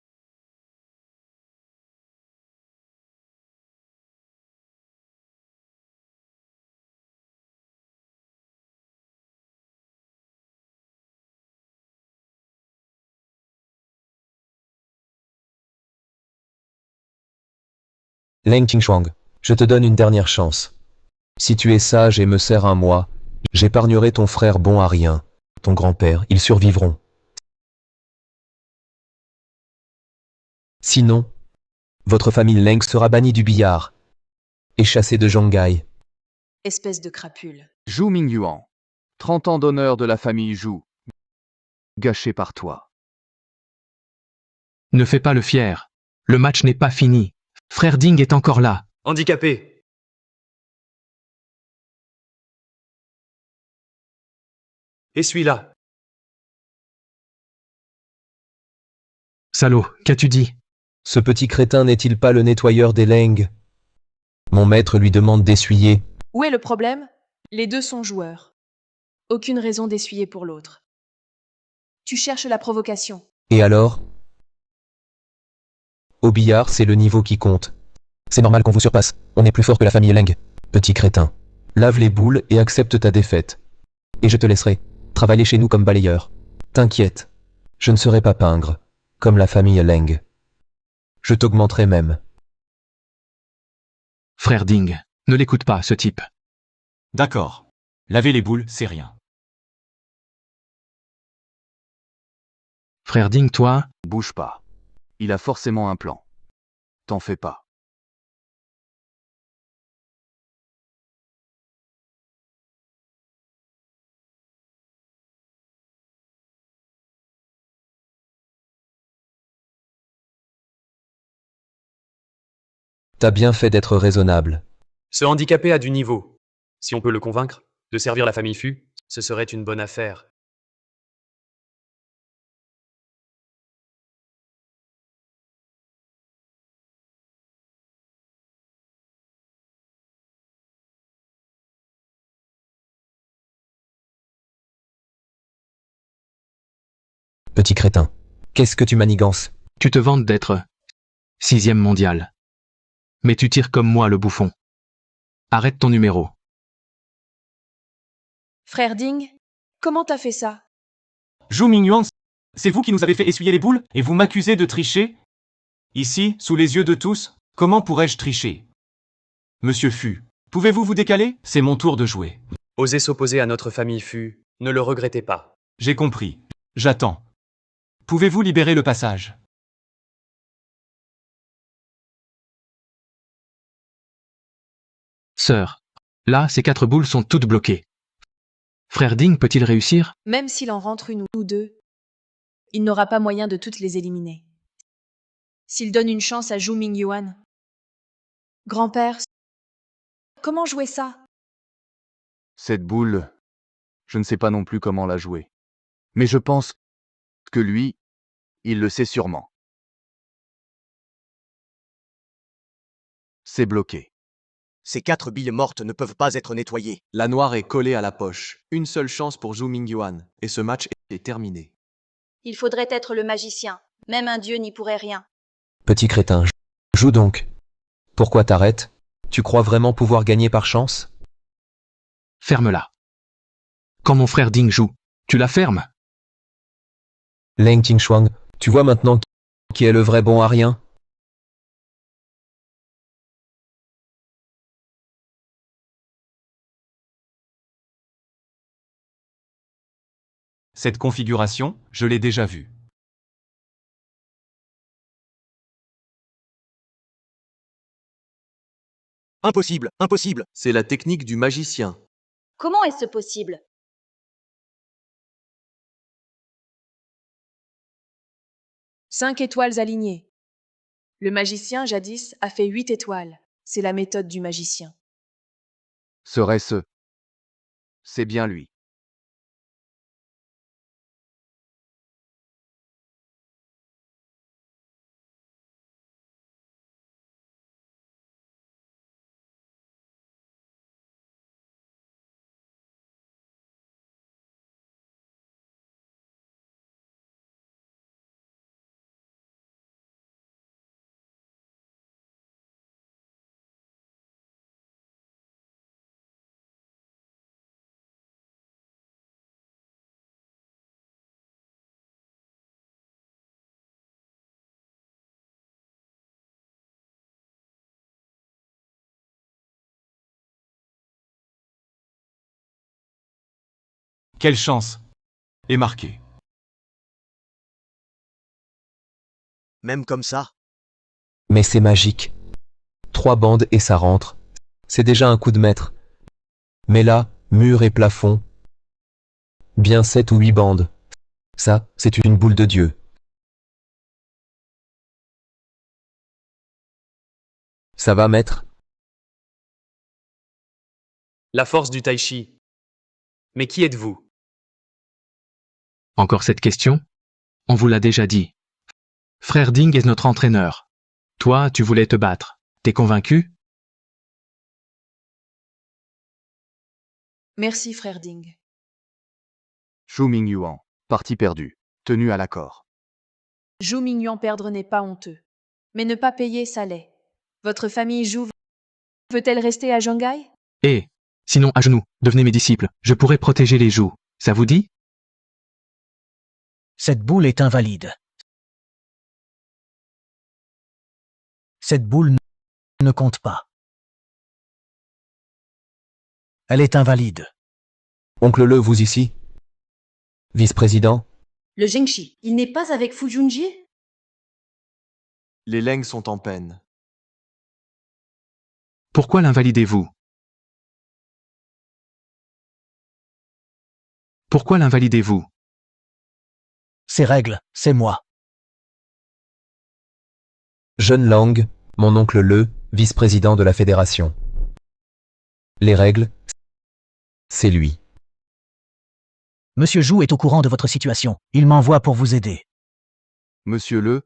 Leng Qingshuang, je te donne une dernière chance. Si tu es sage et me sers un mois, j'épargnerai ton frère bon à rien, ton grand-père, ils survivront. Sinon, votre famille Leng sera bannie du billard et chassée de Shanghai. Espèce de crapule. Zhu Mingyuan. 30 ans d'honneur de la famille Zhu. Gâché par toi. Ne fais pas le fier. Le match n'est pas fini. Frère Ding est encore là. Handicapé. Et celui-là. Salaud, qu'as-tu dit? Ce petit crétin n'est-il pas le nettoyeur des Leng? Mon maître lui demande d'essuyer. Où est le problème? Les deux sont joueurs. Aucune raison d'essuyer pour l'autre. Tu cherches la provocation. Et alors? Au billard, c'est le niveau qui compte. C'est normal qu'on vous surpasse. On est plus fort que la famille Leng. Petit crétin. Lave les boules et accepte ta défaite. Et je te laisserai travailler chez nous comme balayeur. T'inquiète. Je ne serai pas pingre, comme la famille Leng. Je t'augmenterai même. Frère Ding, ne l'écoute pas, ce type. D'accord. Laver les boules, c'est rien. Frère Ding, toi, Bouge pas. Il a forcément un plan. T'en fais pas. T'as bien fait d'être raisonnable. Ce handicapé a du niveau. Si on peut le convaincre de servir la famille Fu, ce serait une bonne affaire. Petit crétin. Qu'est-ce que tu manigances? tu te vantes d'être 6e mondial. Mais tu tires comme moi le bouffon. Arrête ton numéro. Frère Ding, comment t'as fait ça? Zhou Mingyuan, c'est vous qui nous avez fait essuyer les boules et vous m'accusez de tricher? Ici, sous les yeux de tous, comment pourrais-je tricher? Monsieur Fu, pouvez-vous vous décaler? C'est mon tour de jouer. Oser s'opposer à notre famille Fu, ne le regrettez pas. J'ai compris. J'attends. Pouvez-vous libérer le passage? Sœur. Là, ces 4 boules sont toutes bloquées. Frère Ding peut-il réussir? Même s'il en rentre une ou deux, il n'aura pas moyen de toutes les éliminer. S'il donne une chance à Zhou Mingyuan. Grand-père, comment jouer ça? Cette boule, je ne sais pas non plus comment la jouer. Mais je pense que lui, il le sait sûrement. C'est bloqué. Ces 4 billes mortes ne peuvent pas être nettoyées. La noire est collée à la poche. Une seule chance pour Zhou Mingyuan, et ce match est terminé. Il faudrait être le magicien. Même un dieu n'y pourrait rien. Petit crétin. Joue donc. Pourquoi t'arrêtes? Tu crois vraiment pouvoir gagner par chance? Ferme-la. Quand mon frère Ding joue, tu la fermes? Leng Tingshuang, tu vois maintenant qui est le vrai bon à rien? Cette configuration, je l'ai déjà vue. Impossible, impossible. C'est la technique du magicien. Comment est-ce possible? Cinq étoiles alignées. Le magicien, jadis, a fait 8 étoiles. C'est la méthode du magicien. Serait-ce? C'est bien lui. Quelle chance! Et marqué. Même comme ça. Mais c'est magique. 3 bandes et ça rentre. C'est déjà un coup de maître. Mais là, mur et plafond. Bien 7 ou 8 bandes. Ça, c'est une boule de Dieu. Ça va, maître? La force du tai chi. Mais qui êtes-vous? Encore cette question? On vous l'a déjà dit. Frère Ding est notre entraîneur. Toi, tu voulais te battre. T'es convaincu? Merci, frère Ding. Zhu Mingyuan, partie perdue. Tenu à l'accord. Zhu Mingyuan perdre n'est pas honteux. Mais ne pas payer, ça l'est. Votre famille Zhu veut-elle rester à Shanghai? Eh, sinon à genoux, devenez mes disciples. Je pourrais protéger les joues. Ça vous dit? Cette boule est invalide. Cette boule ne compte pas. Elle est invalide. Oncle Le, vous ici? Vice-président? Le Zhengxi, il n'est pas avec Fu Junji? Les Leng sont en peine. Pourquoi l'invalidez-vous? Pourquoi l'invalidez-vous? Ces règles, c'est moi. Jeune Lang, mon oncle Le, vice-président de la fédération. Les règles, c'est lui. Monsieur Zhu est au courant de votre situation. Il m'envoie pour vous aider. Monsieur Le,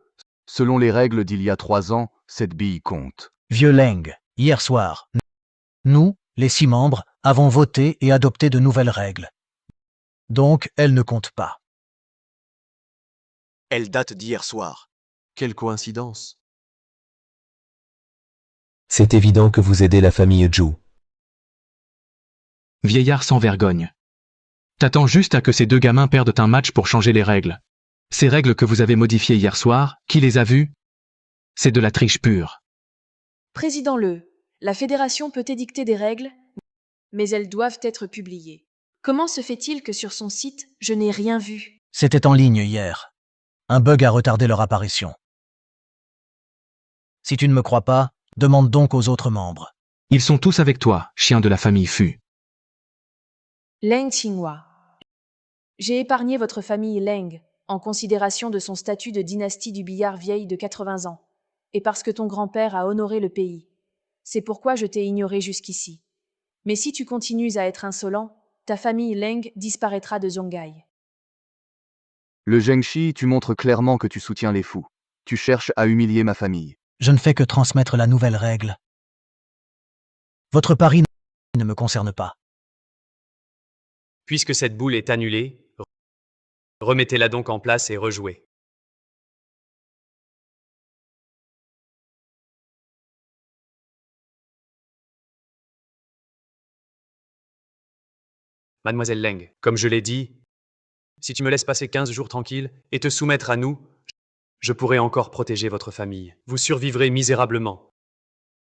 selon les règles d'il y a 3 ans, cette bille compte. Vieux Leng, hier soir, nous, les 6 membres, avons voté et adopté de nouvelles règles. Donc, elles ne comptent pas. Elle date d'hier soir. Quelle coïncidence. C'est évident que vous aidez la famille Zhu. Vieillard sans vergogne. T'attends juste à que ces 2 gamins perdent un match pour changer les règles. Ces règles que vous avez modifiées hier soir, qui les a vues? C'est de la triche pure. Président Le, la fédération peut édicter des règles, mais elles doivent être publiées. Comment se fait-il que sur son site, je n'ai rien vu? C'était en ligne hier. Un bug a retardé leur apparition. Si tu ne me crois pas, demande donc aux autres membres. Ils sont tous avec toi, chien de la famille Fu. Leng Qinghua. J'ai épargné votre famille Leng, en considération de son statut de dynastie du billard vieille de 80 ans, et parce que ton grand-père a honoré le pays. C'est pourquoi je t'ai ignoré jusqu'ici. Mais si tu continues à être insolent, ta famille Leng disparaîtra de Zhonghai. Le Zhengxi, tu montres clairement que tu soutiens les fous. Tu cherches à humilier ma famille. Je ne fais que transmettre la nouvelle règle. Votre pari ne me concerne pas. Puisque cette boule est annulée, remettez-la donc en place et rejouez. Mademoiselle Leng, comme je l'ai dit, si tu me laisses passer 15 jours tranquille et te soumettre à nous, je pourrai encore protéger votre famille. Vous survivrez misérablement.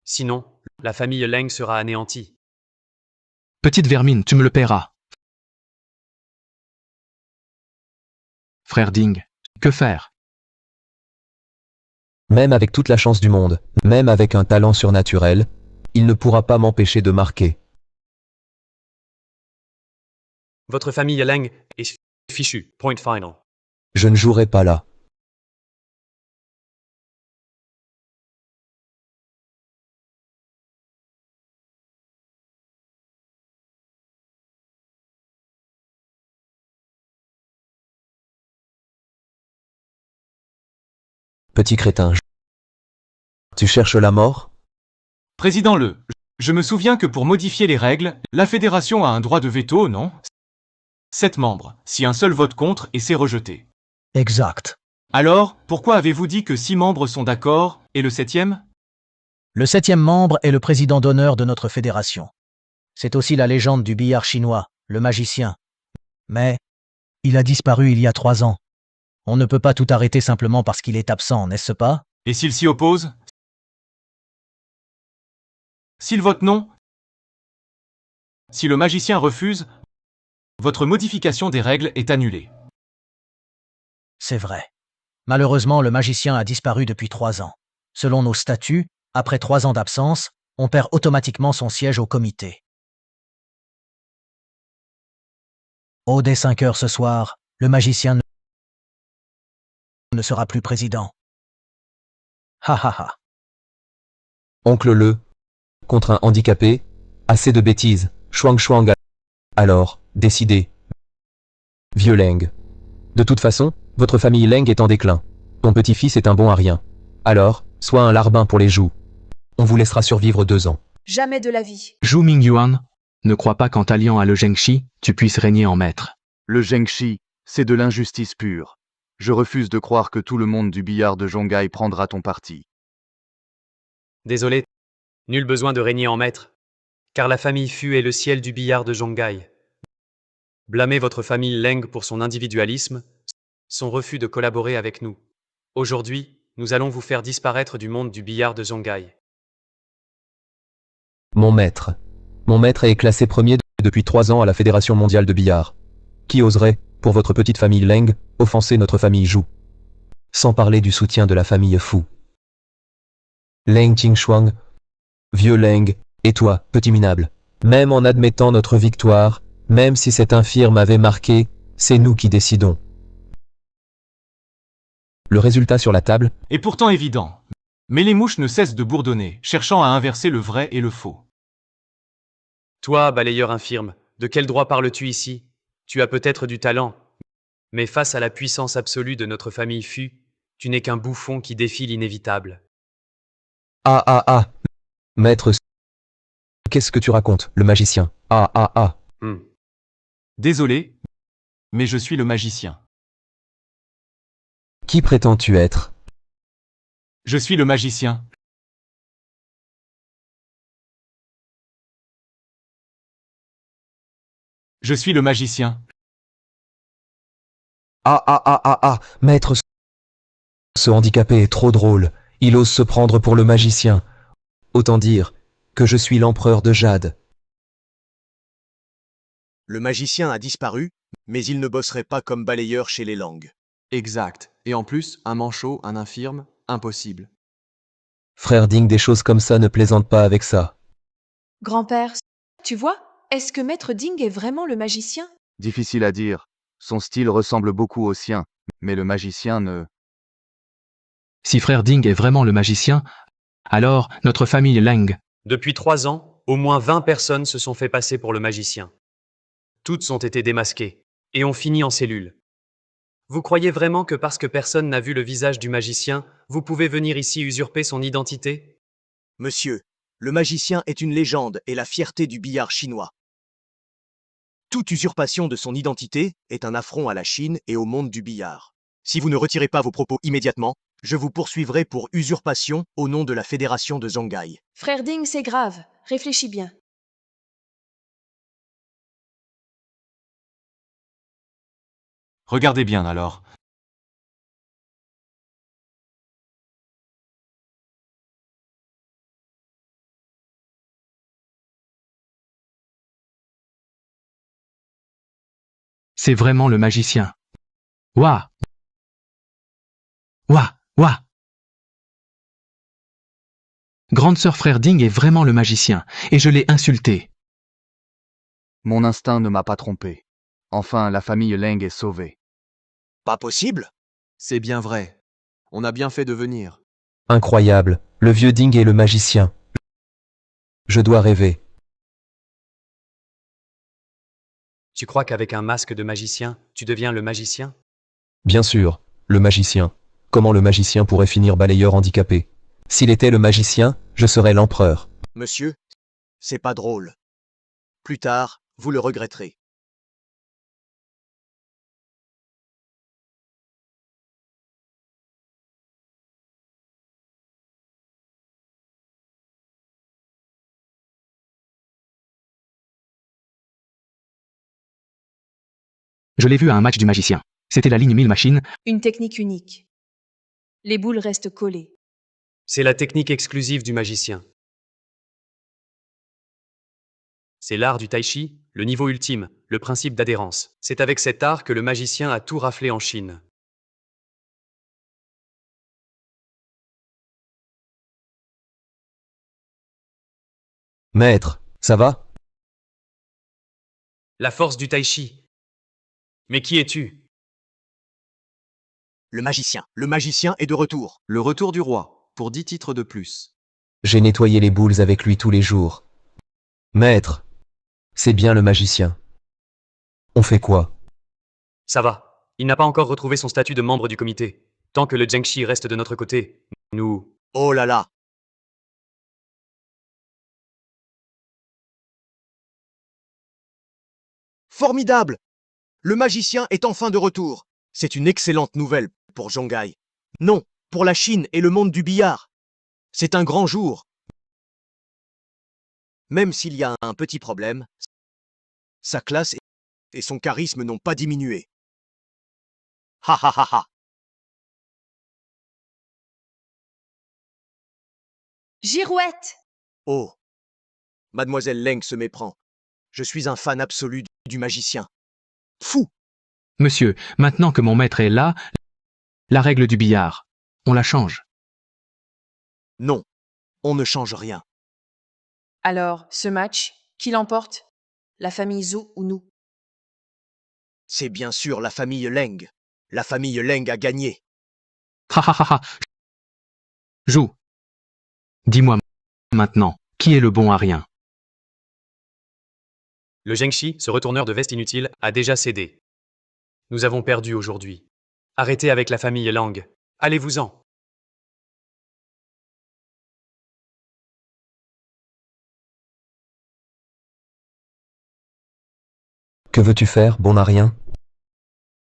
Sinon, la famille Leng sera anéantie. Petite vermine, tu me le paieras. Frère Ding, que faire? Même avec toute la chance du monde, même avec un talent surnaturel, il ne pourra pas m'empêcher de marquer. Votre famille Leng est fichue. Point final. Je ne jouerai pas là. Petit crétin. Tu cherches la mort? Président Le, je me souviens que pour modifier les règles, la fédération a un droit de veto, non? 7 membres, si un seul vote contre et c'est rejeté. Exact. Alors, pourquoi avez-vous dit que 6 membres sont d'accord, et le 7e? Le 7e membre est le président d'honneur de notre fédération. C'est aussi la légende du billard chinois, le magicien. Mais il a disparu il y a 3 ans. On ne peut pas tout arrêter simplement parce qu'il est absent, n'est-ce pas? Et s'il s'y oppose? S'il vote non? Si le magicien refuse, votre modification des règles est annulée. C'est vrai. Malheureusement, le magicien a disparu depuis 3 ans. Selon nos statuts, après 3 ans d'absence, on perd automatiquement son siège au comité. Dès 5 heures ce soir, le magicien ne sera plus président. Ha ha ha. Oncle Le, contre un handicapé, assez de bêtises, chouang chouang. Alors, décidez. Vieux Leng. De toute façon, votre famille Leng est en déclin. Ton petit-fils est un bon à rien. Alors, sois un larbin pour les joues. On vous laissera survivre 2 ans. Jamais de la vie. Zhu Mingyuan, ne crois pas qu'en t'alliant à le Zhengxi, tu puisses régner en maître. Le Zhengxi, c'est de l'injustice pure. Je refuse de croire que tout le monde du billard de Zhongai prendra ton parti. Désolé, nul besoin de régner en maître, car la famille Fu est le ciel du billard de Zhongai. Blâmez votre famille Leng pour son individualisme, son refus de collaborer avec nous. Aujourd'hui, nous allons vous faire disparaître du monde du billard de Zhongai. Mon maître. Mon maître est classé premier depuis 3 ans à la Fédération mondiale de billard. Qui oserait, pour votre petite famille Leng, offenser notre famille Zhu? Sans parler du soutien de la famille Fu. Leng Qingshuang, vieux Leng, et toi, petit minable. Même en admettant notre victoire, même si cette infirme avait marqué, c'est nous qui décidons. Le résultat sur la table est pourtant évident. Mais les mouches ne cessent de bourdonner, cherchant à inverser le vrai et le faux. Toi, balayeur infirme, de quel droit parles-tu ici? Tu as peut-être du talent, mais face à la puissance absolue de notre famille Fu, tu n'es qu'un bouffon qui défie l'inévitable. Ah. Maître, qu'est-ce que tu racontes, le magicien? Ah. Désolé, mais je suis le magicien. Qui prétends-tu être? Je suis le magicien. Je suis le magicien. Ah, maître, ce handicapé est trop drôle. Il ose se prendre pour le magicien. Autant dire que je suis l'empereur de Jade. Le magicien a disparu, mais il ne bosserait pas comme balayeur chez les Langues. Exact. Et en plus, un manchot, un infirme, impossible. Frère Ding, des choses comme ça ne plaisante pas avec ça. Grand-père, tu vois, est-ce que Maître Ding est vraiment le magicien? Difficile à dire. Son style ressemble beaucoup au sien, mais le magicien ne... Si frère Ding est vraiment le magicien, alors notre famille Leng. Depuis 3 ans, au moins 20 personnes se sont fait passer pour le magicien. Toutes ont été démasquées, et ont fini en cellule. Vous croyez vraiment que parce que personne n'a vu le visage du magicien, vous pouvez venir ici usurper son identité? Monsieur, le magicien est une légende et la fierté du billard chinois. Toute usurpation de son identité est un affront à la Chine et au monde du billard. Si vous ne retirez pas vos propos immédiatement, je vous poursuivrai pour usurpation au nom de la Fédération de Zhongai. Frère Ding, c'est grave. Réfléchis bien. Regardez bien alors. C'est vraiment le magicien. Ouah! Ouah! Ouah! Grande sœur frère Ding est vraiment le magicien, et je l'ai insulté. Mon instinct ne m'a pas trompé. Enfin, la famille Leng est sauvée. Pas possible? C'est bien vrai. On a bien fait de venir. Incroyable, le vieux Ding est le magicien. Je dois rêver. Tu crois qu'avec un masque de magicien, tu deviens le magicien? Bien sûr, le magicien. Comment le magicien pourrait finir balayeur handicapé? S'il était le magicien, je serais l'empereur. Monsieur, c'est pas drôle. Plus tard, vous le regretterez. Je l'ai vu à un match du magicien. C'était la ligne 1000 machine. Une technique unique. Les boules restent collées. C'est la technique exclusive du magicien. C'est l'art du tai chi, le niveau ultime, le principe d'adhérence. C'est avec cet art que le magicien a tout raflé en Chine. Maître, ça va? La force du tai chi. Mais qui es-tu? Le magicien est de retour. Le retour du roi, pour 10 titres de plus. J'ai nettoyé les boules avec lui tous les jours. Maître, c'est bien le magicien. On fait quoi? Ça va. Il n'a pas encore retrouvé son statut de membre du comité. Tant que le Zhengxi reste de notre côté, nous... Oh là là! Formidable! Le magicien est enfin de retour. C'est une excellente nouvelle pour Zhongai. Non, pour la Chine et le monde du billard. C'est un grand jour. Même s'il y a un petit problème, sa classe et son charisme n'ont pas diminué. Ha ha ha ha! Girouette! Oh! Mademoiselle Leng se méprend. Je suis un fan absolu du magicien. Fou! Monsieur, maintenant que mon maître est là, la règle du billard, on la change. Non, on ne change rien. Alors, ce match, qui l'emporte? La famille Zhou ou nous? C'est bien sûr la famille Leng. La famille Leng a gagné. Ha ha ha ha. Zhou. Dis-moi maintenant, qui est le bon à rien? Le Zhengxi, ce retourneur de veste inutile, a déjà cédé. Nous avons perdu aujourd'hui. Arrêtez avec la famille Lang. Allez-vous-en. Que veux-tu faire, bon à rien?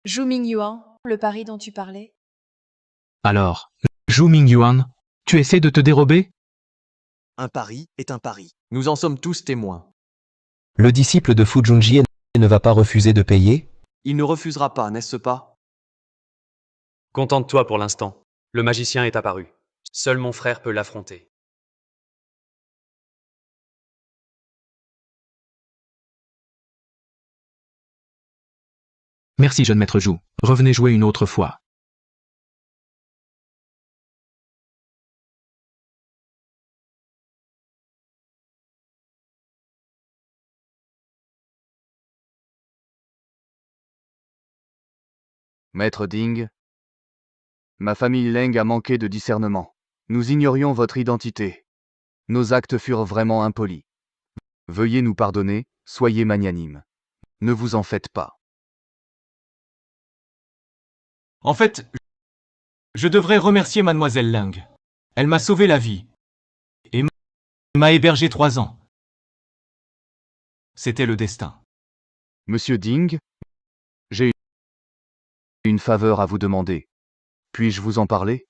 Zhou Mingyuan, le pari dont tu parlais? Alors, Zhou Mingyuan, tu essaies de te dérober? Un pari est un pari. Nous en sommes tous témoins. Le disciple de Fu Junji ne va pas refuser de payer? Il ne refusera pas, n'est-ce pas? Contente-toi pour l'instant. Le magicien est apparu. Seul mon frère peut l'affronter. Merci jeune maître Zhou. Revenez jouer une autre fois. Maître Ding, ma famille Leng a manqué de discernement. Nous ignorions votre identité. Nos actes furent vraiment impolis. Veuillez nous pardonner, soyez magnanime. Ne vous en faites pas. En fait, je devrais remercier mademoiselle Ling. Elle m'a sauvé la vie. Et m'a hébergé 3 ans. C'était le destin. Monsieur Ding, j'ai une faveur à vous demander. Puis-je vous en parler?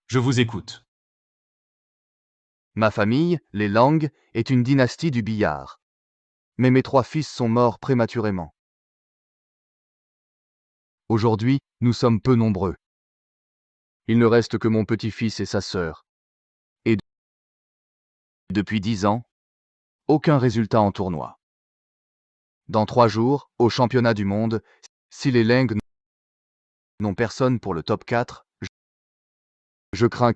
Je vous écoute. Ma famille, les Lang, est une dynastie du billard. Mais mes 3 fils sont morts prématurément. Aujourd'hui, nous sommes peu nombreux. Il ne reste que mon petit-fils et sa sœur. Et depuis 10 ans, aucun résultat en tournoi. Dans 3 jours, au championnat du monde, si les Leng n'ont personne pour le top 4, je crains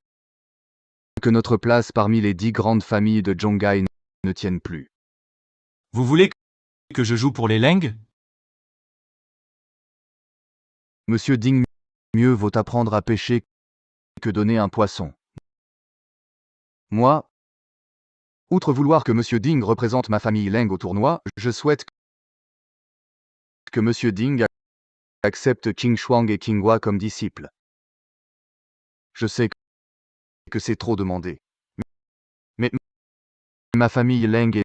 que notre place parmi les 10 grandes familles de Zhongai ne tienne plus. Vous voulez que je joue pour les Leng? Monsieur Ding, mieux vaut apprendre à pêcher que donner un poisson. Moi, outre vouloir que Monsieur Ding représente ma famille Leng au tournoi, je souhaite que Monsieur Ding accepte Qing Shuang et Qing Hua comme disciples. Je sais que c'est trop demandé. Mais ma famille Leng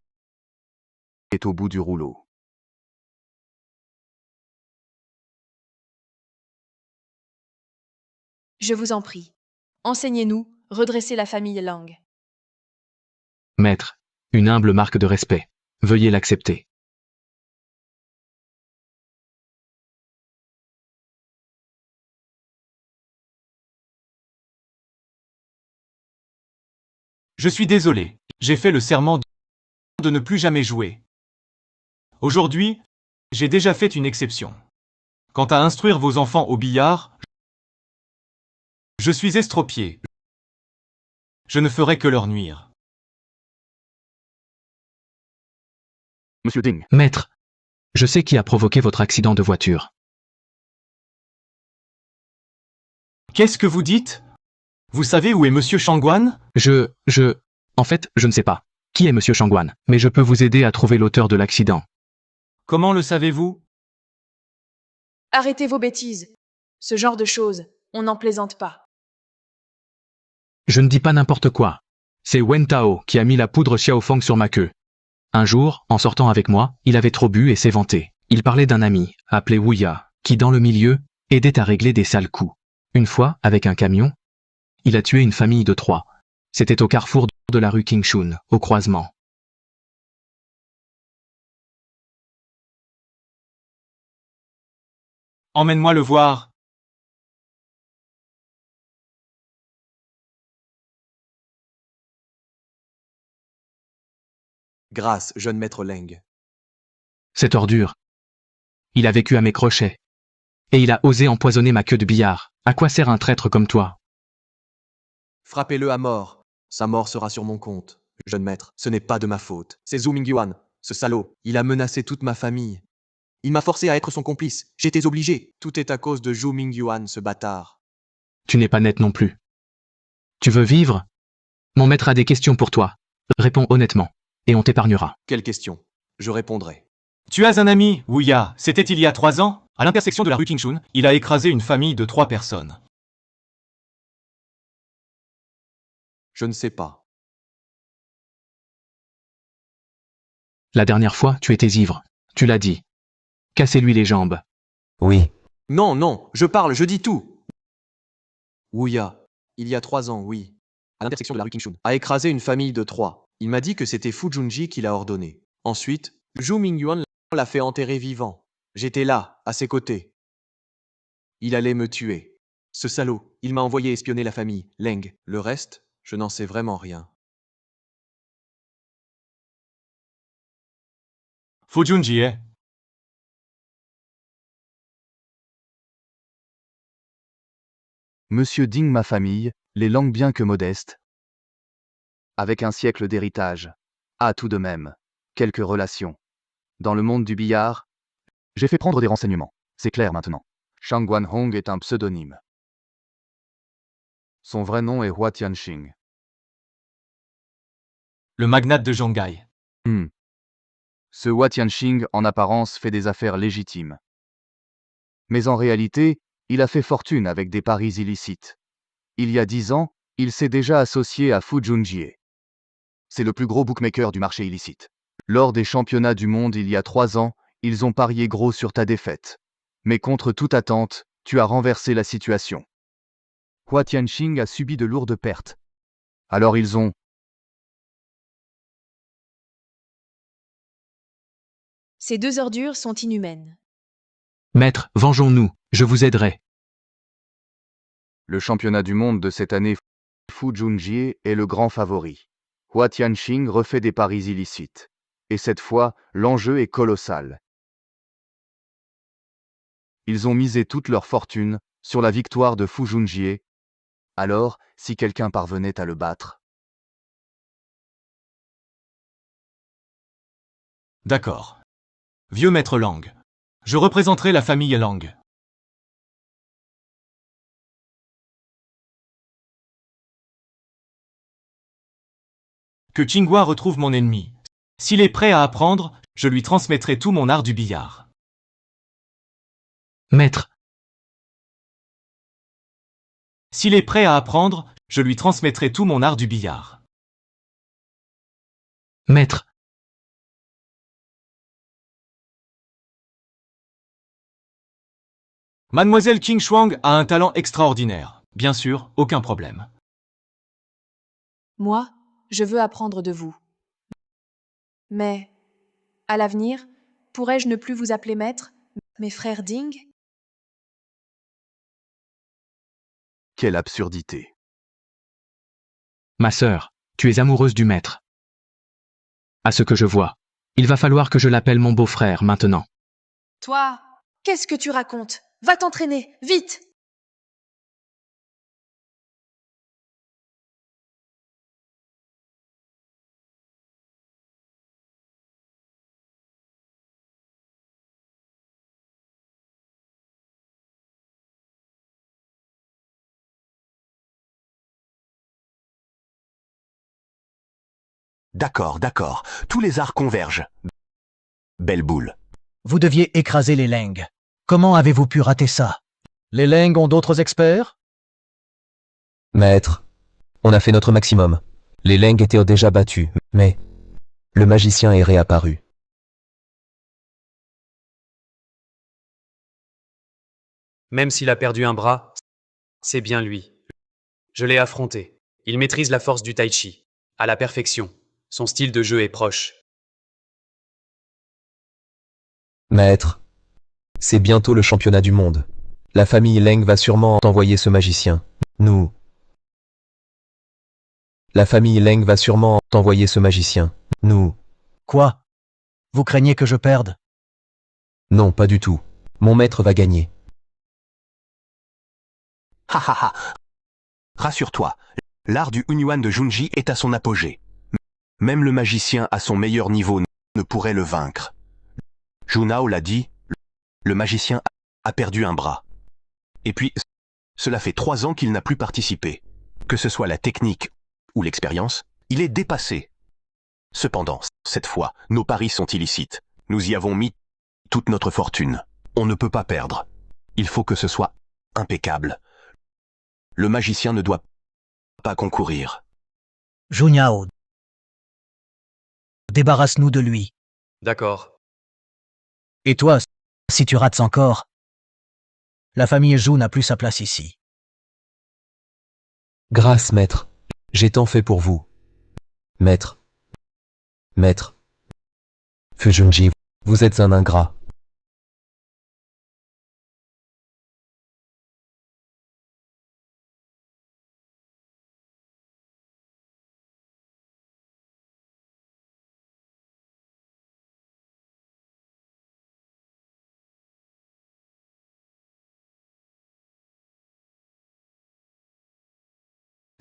est au bout du rouleau. Je vous en prie. Enseignez-nous, redressez la famille Lang. Maître, une humble marque de respect. Veuillez l'accepter. Je suis désolé. J'ai fait le serment de ne plus jamais jouer. Aujourd'hui, j'ai déjà fait une exception. Quant à instruire vos enfants au billard, je suis estropié. Je ne ferai que leur nuire. Monsieur Ding. Maître, je sais qui a provoqué votre accident de voiture. Qu'est-ce que vous dites? Vous savez où est Monsieur Shangguan? En fait, je ne sais pas. Qui est Monsieur Shangguan? Mais je peux vous aider à trouver l'auteur de l'accident. Comment le savez-vous? Arrêtez vos bêtises. Ce genre de choses, on n'en plaisante pas. Je ne dis pas n'importe quoi. C'est Wen Tao qui a mis la poudre Xiaofeng sur ma queue. Un jour, en sortant avec moi, il avait trop bu et s'est vanté. Il parlait d'un ami, appelé Wu Ya, qui dans le milieu, aidait à régler des sales coups. Une fois, avec un camion, il a tué une famille de 3. C'était au carrefour de la rue Qingshun, au croisement. Emmène-moi le voir. Grâce, jeune maître Leng. Cette ordure. Il a vécu à mes crochets. Et il a osé empoisonner ma queue de billard. À quoi sert un traître comme toi? Frappez-le à mort. Sa mort sera sur mon compte. Jeune maître, ce n'est pas de ma faute. C'est Zhu Mingyuan, ce salaud. Il a menacé toute ma famille. Il m'a forcé à être son complice. J'étais obligé. Tout est à cause de Zhu Mingyuan, ce bâtard. Tu n'es pas net non plus. Tu veux vivre? Mon maître a des questions pour toi. Réponds honnêtement, et on t'épargnera. Quelle question? Je répondrai. Tu as un ami, Wu Ya. C'était il y a 3 ans. À l'intersection de la rue Qingshun, il a écrasé une famille de 3 personnes. Je ne sais pas. La dernière fois, tu étais ivre. Tu l'as dit. Cassez-lui les jambes. Oui. Non, non, je dis tout. Wu Ya, il y a 3 ans, oui, à l'intersection de la rue Qingshun, a écrasé une famille de 3. Il m'a dit que c'était Fu Junji qui l'a ordonné. Ensuite, Zhu Mingyuan l'a fait enterrer vivant. J'étais là, à ses côtés. Il allait me tuer. Ce salaud, il m'a envoyé espionner la famille, Leng. Le reste, je n'en sais vraiment rien. Fu Junji est. Monsieur Ding, ma famille, les langues bien que modestes. Avec un siècle d'héritage. Ah, tout de même. Quelques relations. Dans le monde du billard, j'ai fait prendre des renseignements. C'est clair maintenant. Shang Guanhong est un pseudonyme. Son vrai nom est Hua Tianxing. Le magnate de Shanghai. Ce Hua Tianxing, en apparence, fait des affaires légitimes. Mais en réalité, il a fait fortune avec des paris illicites. Il y a 10 ans, il s'est déjà associé à Fu Junjie. C'est le plus gros bookmaker du marché illicite. Lors des championnats du monde il y a 3 ans, ils ont parié gros sur ta défaite. Mais contre toute attente, tu as renversé la situation. Hua Tianxing a subi de lourdes pertes. Alors ils ont... Ces 2 ordures sont inhumaines. Maître, vengeons-nous, je vous aiderai. Le championnat du monde de cette année, Fu Junjie est le grand favori. Hua Tianxing refait des paris illicites. Et cette fois, l'enjeu est colossal. Ils ont misé toute leur fortune sur la victoire de Fu Junjie. Alors, si quelqu'un parvenait à le battre... D'accord. Vieux maître Lang. Je représenterai la famille Lang. Que Qinghua retrouve mon ennemi. S'il est prêt à apprendre, je lui transmettrai tout mon art du billard. Maître, S'il est prêt à apprendre, je lui transmettrai tout mon art du billard. maître, Mademoiselle Qing Shuang a un talent extraordinaire. Bien sûr, aucun problème. Moi, je veux apprendre de vous. Mais, à l'avenir, pourrais-je ne plus vous appeler maître, mes frères Ding? Quelle absurdité. ma sœur, tu es amoureuse du maître. À ce que je vois, il va falloir que je l'appelle mon beau-frère maintenant. Toi, qu'est-ce que tu racontes? Va t'entraîner, vite! D'accord, d'accord. Tous les arts convergent. Belle boule. Vous deviez écraser les Leng. Comment avez-vous pu rater ça? Les Leng ont d'autres experts? Maître, on a fait notre maximum. Les Leng étaient déjà battus, mais le magicien est réapparu. Même s'il a perdu un bras, c'est bien lui. Je l'ai affronté. Il maîtrise la force du tai chi, à la perfection. Son style de jeu est proche. Maître, c'est bientôt le championnat du monde. La famille Leng va sûrement envoyer ce magicien. Nous. La famille Leng va sûrement envoyer ce magicien. Nous. Quoi? Vous craignez que je perde? Non, pas du tout. Mon maître va gagner. Ha ha ha. Rassure-toi, l'art du Hunyuan de Junji est à son apogée. Même le magicien à son meilleur niveau ne pourrait le vaincre. Junao l'a dit, le magicien a perdu un bras. Et puis, cela fait 3 ans qu'il n'a plus participé. Que ce soit la technique ou l'expérience, il est dépassé. Cependant, cette fois, nos paris sont illicites. Nous y avons mis toute notre fortune. On ne peut pas perdre. Il faut que ce soit impeccable. Le magicien ne doit pas concourir. Junyao. Débarrasse-nous de lui. D'accord. Et toi, si tu rates encore, la famille Zhou n'a plus sa place ici. Grâce, maître. J'ai tant fait pour vous. Maître. Maître. Fujunji, vous êtes un ingrat.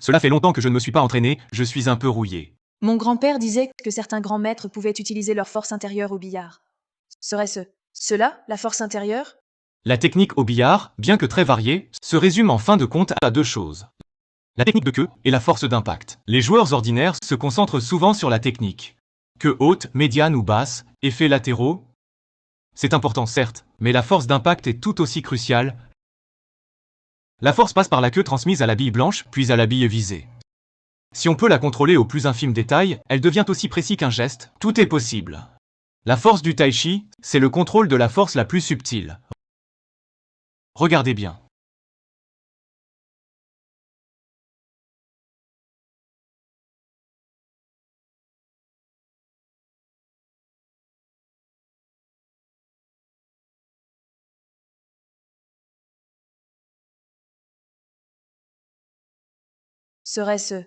Cela fait longtemps que je ne me suis pas entraîné, je suis un peu rouillé. Mon grand-père disait que certains grands maîtres pouvaient utiliser leur force intérieure au billard. Serait-ce cela, la force intérieure? La technique au billard, bien que très variée, se résume en fin de compte à 2 choses. La technique de queue et la force d'impact. Les joueurs ordinaires se concentrent souvent sur la technique. Queue haute, médiane ou basse, effets latéraux. C'est important certes, mais la force d'impact est tout aussi cruciale. La force passe par la queue transmise à la bille blanche, puis à la bille visée. Si on peut la contrôler au plus infime détail, elle devient aussi précise qu'un geste, tout est possible. La force du tai chi, c'est le contrôle de la force la plus subtile. Regardez bien. Serait-ce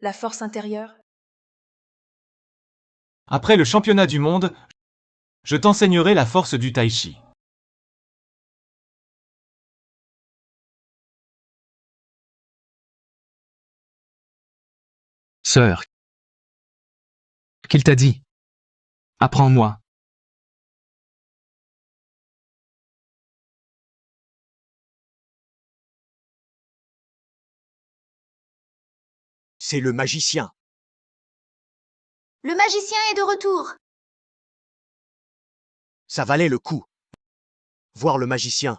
la force intérieure? Après le championnat du monde, je t'enseignerai la force du tai chi. Sœur. Qu'il t'a dit? Apprends-moi. C'est le magicien. Le magicien est de retour. Ça valait le coup. Voir le magicien.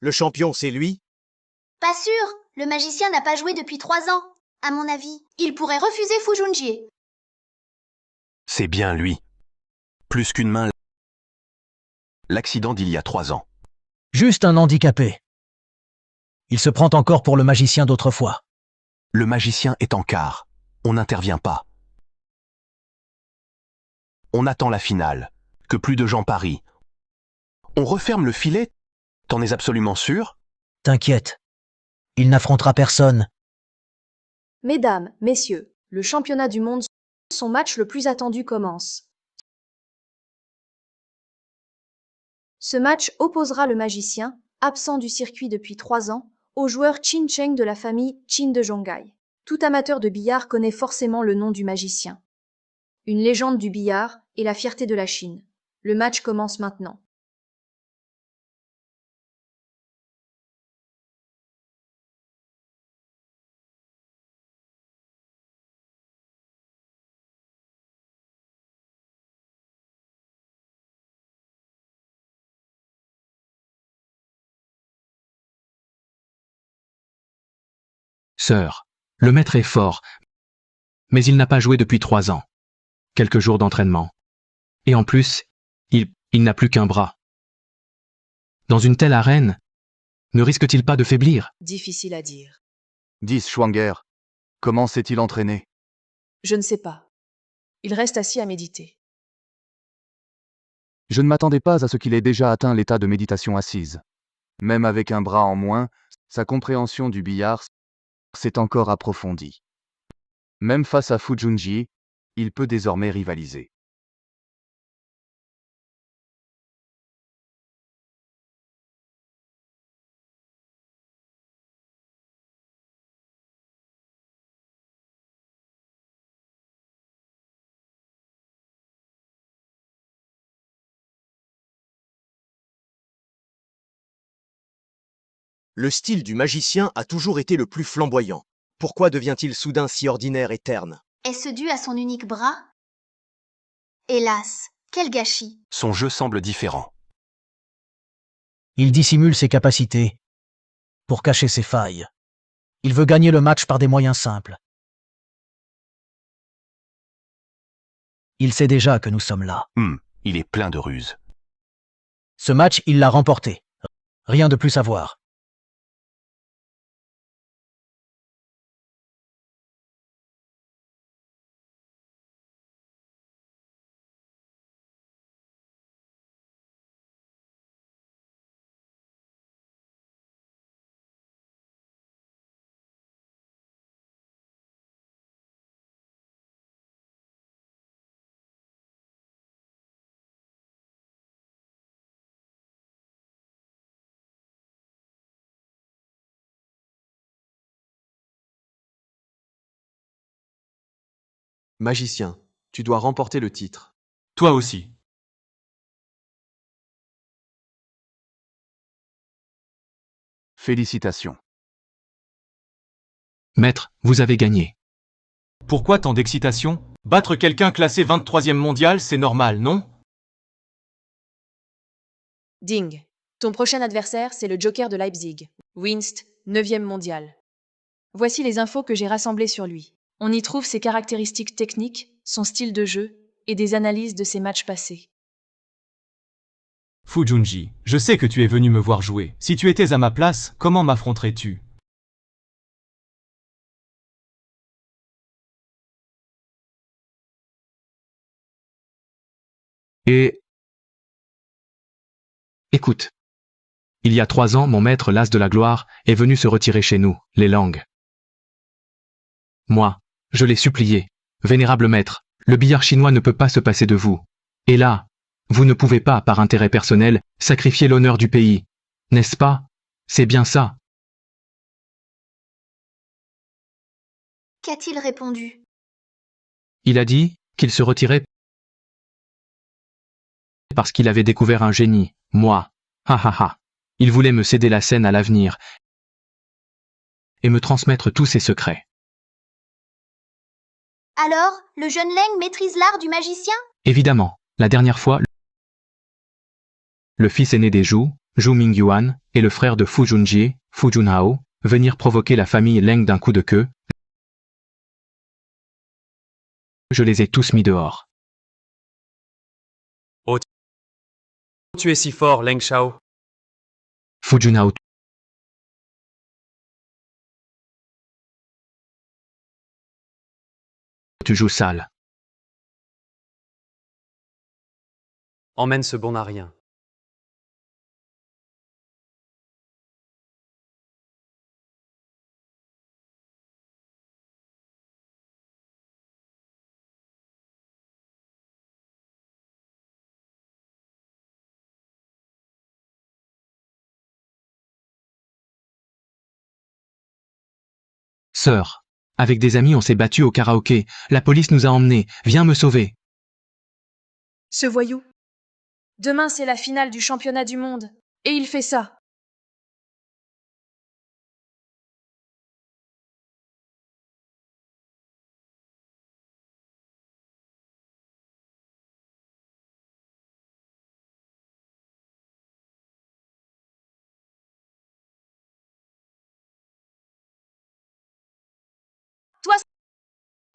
Le champion, c'est lui? Pas sûr. Le magicien n'a pas joué depuis 3 ans. À mon avis, il pourrait refuser Fujunji. C'est bien lui. Plus qu'une main. L'accident d'il y a 3 ans. Juste un handicapé. Il se prend encore pour le magicien d'autrefois. Le magicien est en quart. On n'intervient pas. On attend la finale. Que plus de gens parient. On referme le filet. T'en es absolument sûr? T'inquiète. Il n'affrontera personne. Mesdames, messieurs, le championnat du monde, son match le plus attendu commence. Ce match opposera le magicien, absent du circuit depuis 3 ans, au joueur Qin Cheng de la famille Qin de Zhongai. Tout amateur de billard connaît forcément le nom du magicien. Une légende du billard et la fierté de la Chine. Le match commence maintenant. Sœur, le maître est fort, mais il n'a pas joué depuis 3 ans. Quelques jours d'entraînement. Et en plus, il n'a plus qu'un bras. Dans une telle arène, ne risque-t-il pas de faiblir? Difficile à dire. 10 Schwanger. Comment s'est-il entraîné? Je ne sais pas. Il reste assis à méditer. Je ne m'attendais pas à ce qu'il ait déjà atteint l'état de méditation assise. Même avec un bras en moins, sa compréhension du billard s'est encore approfondie. Même face à Fu Junji, il peut désormais rivaliser. Le style du magicien a toujours été le plus flamboyant. Pourquoi devient-il soudain si ordinaire et terne? Est-ce dû à son unique bras? Hélas, quel gâchis! Son jeu semble différent. Il dissimule ses capacités pour cacher ses failles. Il veut gagner le match par des moyens simples. Il sait déjà que nous sommes là. Il est plein de ruses. Ce match, il l'a remporté. Rien de plus à voir. Magicien, tu dois remporter le titre. Toi aussi. Félicitations. Maître, vous avez gagné. Pourquoi tant d'excitation? Battre quelqu'un classé 23e mondial, c'est normal, non? Ding. Ton prochain adversaire, c'est le Joker de Leipzig. Winst, 9e mondial. Voici les infos que j'ai rassemblées sur lui. On y trouve ses caractéristiques techniques, son style de jeu et des analyses de ses matchs passés. Fu Junji, je sais que tu es venu me voir jouer. Si tu étais à ma place, comment m'affronterais-tu? Écoute. Il y a 3 ans, mon maître, l'As de la gloire, est venu se retirer chez nous, les langues. Moi, je l'ai supplié. Vénérable maître, le billard chinois ne peut pas se passer de vous. Et là, vous ne pouvez pas, par intérêt personnel, sacrifier l'honneur du pays. N'est-ce pas? C'est bien ça. Qu'a-t-il répondu? Il a dit qu'il se retirait parce qu'il avait découvert un génie, moi. Ha ha ha. Il voulait me céder la scène à l'avenir et me transmettre tous ses secrets. Alors, le jeune Leng maîtrise l'art du magicien? Évidemment, la dernière fois, le fils aîné des Zhu, Zhu Mingyuan, et le frère de Fu Junji, Fu Junhao, venirent provoquer la famille Leng d'un coup de queue. Je les ai tous mis dehors. Oh, tu es si fort, Leng Shao. Fu Junhao, tu joues sale. Emmène ce bon à rien. Sœur, avec des amis on s'est battu au karaoké, la police nous a emmenés, viens me sauver. Ce voyou. Demain, c'est la finale du championnat du monde. Et il fait ça.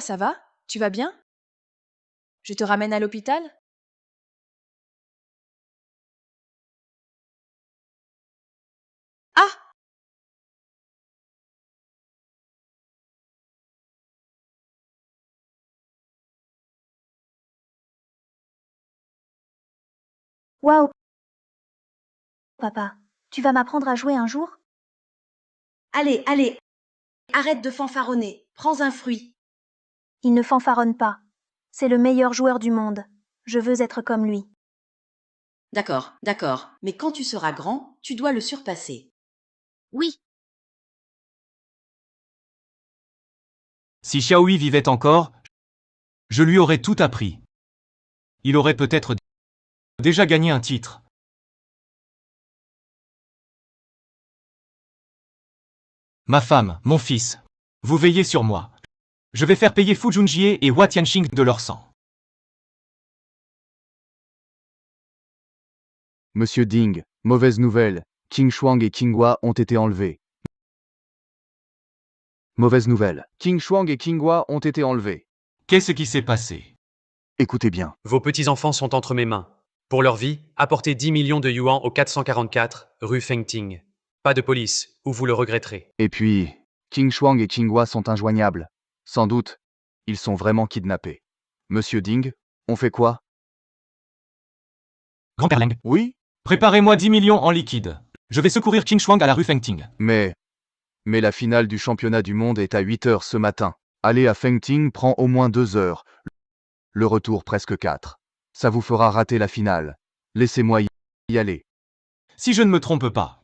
ça va? Tu vas bien? Je te ramène à l'hôpital? Ah! Waouh, papa, tu vas m'apprendre à jouer un jour? Allez, allez, arrête de fanfaronner. Prends un fruit. Il ne fanfaronne pas. C'est le meilleur joueur du monde. Je veux être comme lui. D'accord, d'accord. Mais quand tu seras grand, tu dois le surpasser. Oui. Si Xiaohui vivait encore, je lui aurais tout appris. Il aurait peut-être déjà gagné un titre. Ma femme, mon fils, vous veillez sur moi. Je vais faire payer Fu Junjie et Hua Tianxing de leur sang. Monsieur Ding, mauvaise nouvelle, Qing Shuang et Qing Hua ont été enlevés. Mauvaise nouvelle, Qing Shuang et Qing Hua ont été enlevés. Qu'est-ce qui s'est passé? Écoutez bien. Vos petits-enfants sont entre mes mains. Pour leur vie, apportez 10 millions de yuan au 444, rue Fengting. Pas de police, ou vous le regretterez. Et puis, Qing Shuang et Qing Hua sont injoignables. Sans doute, ils sont vraiment kidnappés. Monsieur Ding, on fait quoi? Grand-père Leng, Oui? préparez-moi 10 millions en liquide. Je vais secourir Qing Shuang à la rue Fengting. Mais la finale du championnat du monde est à 8 heures ce matin. Aller à Fengting prend au moins 2 heures. Le retour presque 4. Ça vous fera rater la finale. Laissez-moi y aller. Si je ne me trompe pas,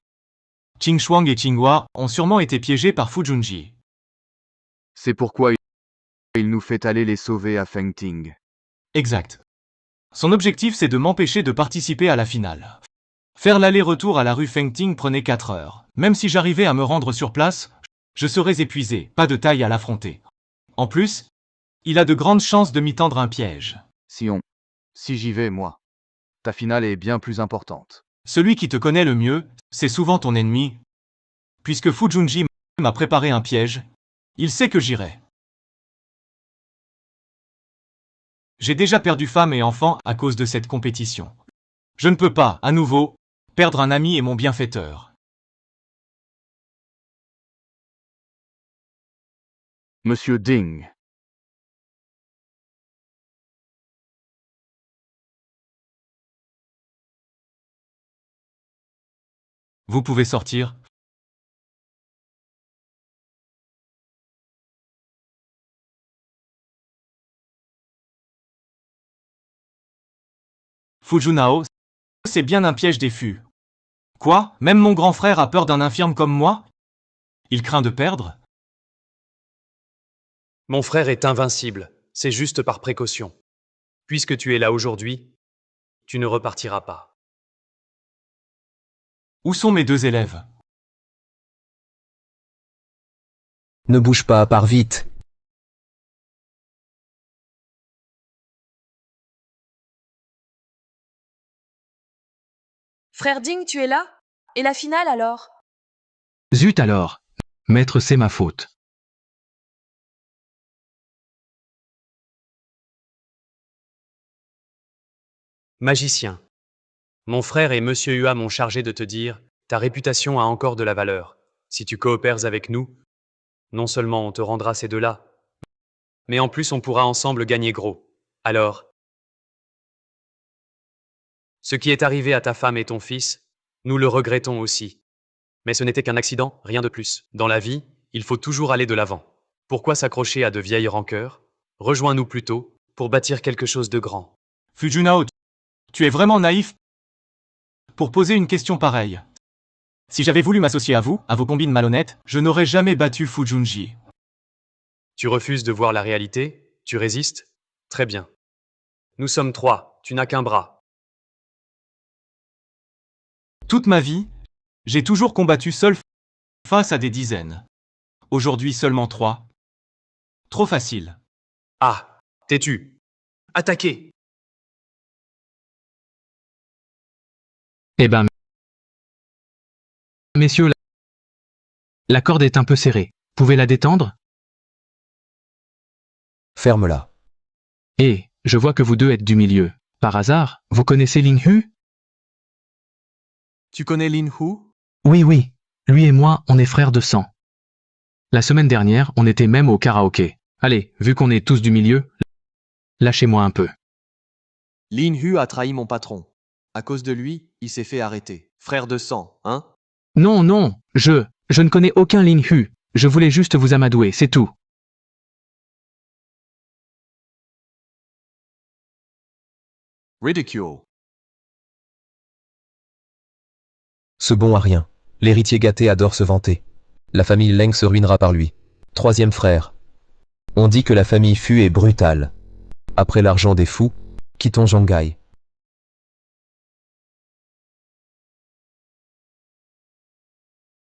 Qing Shuang et Qing Hua ont sûrement été piégés par Fu Junjie. C'est pourquoi il nous fait aller les sauver à Fengting. Exact. Son objectif, c'est de m'empêcher de participer à la finale. Faire l'aller-retour à la rue Fengting prenait 4 heures. Même si j'arrivais à me rendre sur place, je serais épuisé, pas de taille à l'affronter. En plus, il a de grandes chances de m'y tendre un piège. Si j'y vais, moi. Ta finale est bien plus importante. Celui qui te connaît le mieux, c'est souvent ton ennemi. Puisque Fu Junjie m'a préparé un piège, il sait que j'irai. J'ai déjà perdu femme et enfants à cause de cette compétition. Je ne peux pas, à nouveau, perdre un ami et mon bienfaiteur. Monsieur Ding. Vous pouvez sortir. Fu Junao, c'est bien un piège des fus. Quoi? Même mon grand frère a peur d'un infirme comme moi? Il craint de perdre? Mon frère est invincible, c'est juste par précaution. Puisque tu es là aujourd'hui, tu ne repartiras pas. Où sont mes 2 élèves? Ne bouge pas, pars vite. Frère Ding, tu es là? Et la finale alors? Zut alors. Maître, c'est ma faute. Magicien. Mon frère et Monsieur Hua m'ont chargé de te dire, ta réputation a encore de la valeur. Si tu coopères avec nous, non seulement on te rendra ces 2-là, mais en plus on pourra ensemble gagner gros. Alors, ce qui est arrivé à ta femme et ton fils, nous le regrettons aussi. Mais ce n'était qu'un accident, rien de plus. Dans la vie, il faut toujours aller de l'avant. Pourquoi s'accrocher à de vieilles rancœurs? Rejoins-nous plutôt, pour bâtir quelque chose de grand. Fu Junao, tu es vraiment naïf pour poser une question pareille. Si j'avais voulu m'associer à vous, à vos combines malhonnêtes, je n'aurais jamais battu Fu Junjie. Tu refuses de voir la réalité? Tu résistes? Très bien. Nous sommes 3, tu n'as qu'un bras. Toute ma vie, j'ai toujours combattu seul face à des dizaines. Aujourd'hui seulement 3. Trop facile. Ah, t'es-tu? Attaquez! Eh ben, messieurs, la corde est un peu serrée. Pouvez la détendre? Ferme-la. Et, je vois que vous deux êtes du milieu. Par hasard, vous connaissez Ling Hu? Tu connais Lin Hu? Oui, oui. Lui et moi, on est frères de sang. La semaine dernière, on était même au karaoké. Allez, vu qu'on est tous du milieu, lâchez-moi un peu. Lin Hu a trahi mon patron. À cause de lui, il s'est fait arrêter. Frère de sang, hein? Non, non, je ne connais aucun Ling Hu. Je voulais juste vous amadouer, c'est tout. Ridicule. Ce bon à rien. L'héritier gâté adore se vanter. La famille Leng se ruinera par lui. Troisième frère. On dit que la famille Fu est brutale. Après l'argent des fous, quittons Zhongai.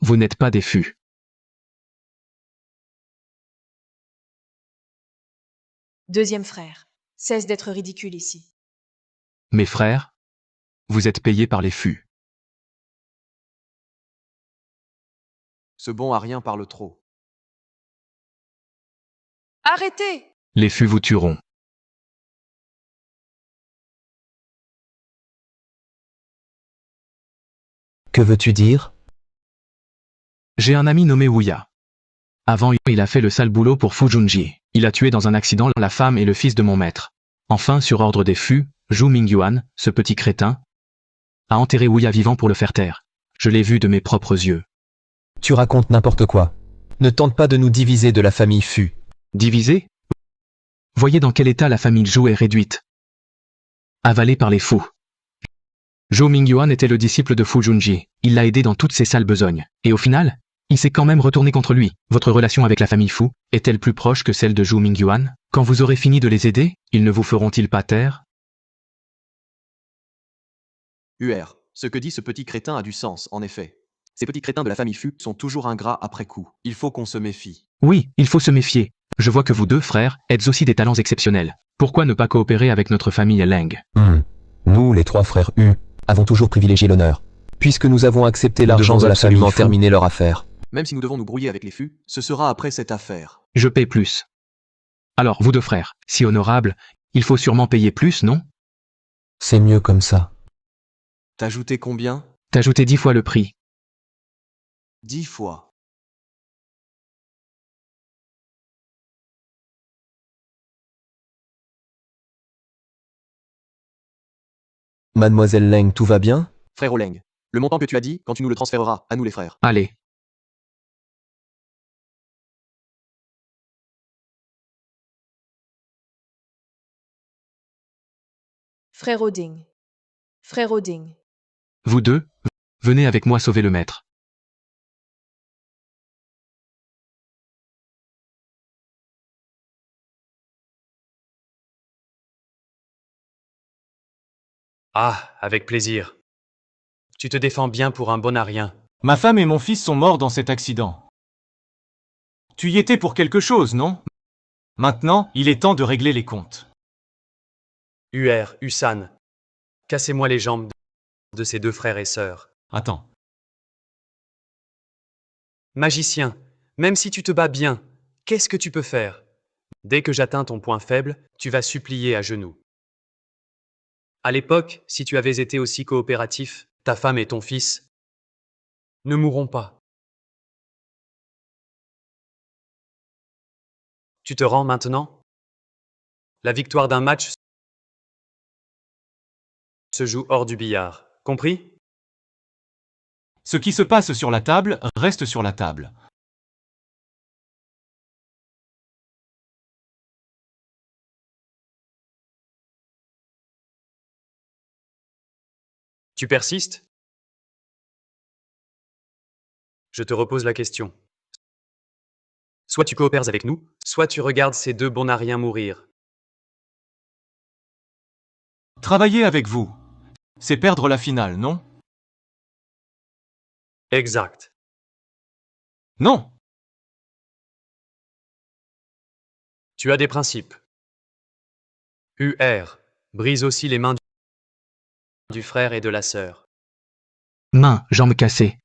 Vous n'êtes pas des fûts. Deuxième frère, cesse d'être ridicule ici. Mes frères, vous êtes payés par les fûts. Ce bon à rien parle trop. Arrêtez! Les fûts vous tueront. Que veux-tu dire? J'ai un ami nommé Wuya. Avant, il a fait le sale boulot pour Fu Junji. Il a tué dans un accident la femme et le fils de mon maître. Enfin, sur ordre des fûts, Zhu Mingyuan, ce petit crétin, a enterré Wuya vivant pour le faire taire. Je l'ai vu de mes propres yeux. Tu racontes n'importe quoi. Ne tente pas de nous diviser de la famille Fu. Divisé? Voyez dans quel état la famille Zhou est réduite. Avalée par les fous. Zhou Mingyuan était le disciple de Fu Junji. Il l'a aidé dans toutes ses sales besognes. Et au final, il s'est quand même retourné contre lui. Votre relation avec la famille Fu est-elle plus proche que celle de Zhou Mingyuan? Quand vous aurez fini de les aider, ils ne vous feront-ils pas taire? UR. Ce que dit ce petit crétin a du sens, en effet. Ces petits crétins de la famille Fu sont toujours ingrats après coup. Il faut qu'on se méfie. Oui, il faut se méfier. Je vois que vous deux, frères, êtes aussi des talents exceptionnels. Pourquoi ne pas coopérer avec notre famille Leng? Nous, les trois frères Hu, avons toujours privilégié l'honneur. Puisque nous avons accepté l'argent de la famille Fu, terminer leur affaire. Même si nous devons nous brouiller avec les Fu, ce sera après cette affaire. Je paie plus. Alors, vous deux frères, si honorables, il faut sûrement payer plus, non? C'est mieux comme ça. T'ajouter combien? T'ajouter 10 fois le prix. 10 fois. Mademoiselle Leng, tout va bien? Frère Oleng. Le montant que tu as dit, quand tu nous le transféreras, à nous les frères. Allez. Frère Oding. Frère Oding. Vous deux, venez avec moi sauver le maître. Ah, avec plaisir. Tu te défends bien pour un bon à rien. Ma femme et mon fils sont morts dans cet accident. Tu y étais pour quelque chose, non? Maintenant, il est temps de régler les comptes. UR, Usan. Cassez-moi les jambes de ces deux frères et sœurs. Attends. Magicien, même si tu te bats bien, qu'est-ce que tu peux faire? Dès que j'atteins ton point faible, tu vas supplier à genoux. À l'époque, si tu avais été aussi coopératif, ta femme et ton fils ne mourront pas. Tu te rends maintenant? La victoire d'un match se joue hors du billard. Compris? Ce qui se passe sur la table reste sur la table. Tu persistes? Je te repose la question. Soit tu coopères avec nous, soit tu regardes ces deux bons à rien mourir. Travailler avec vous, c'est perdre la finale, non? Exact. Non! Tu as des principes. UR. Brise aussi les mains du frère et de la sœur. Mains, jambes cassées.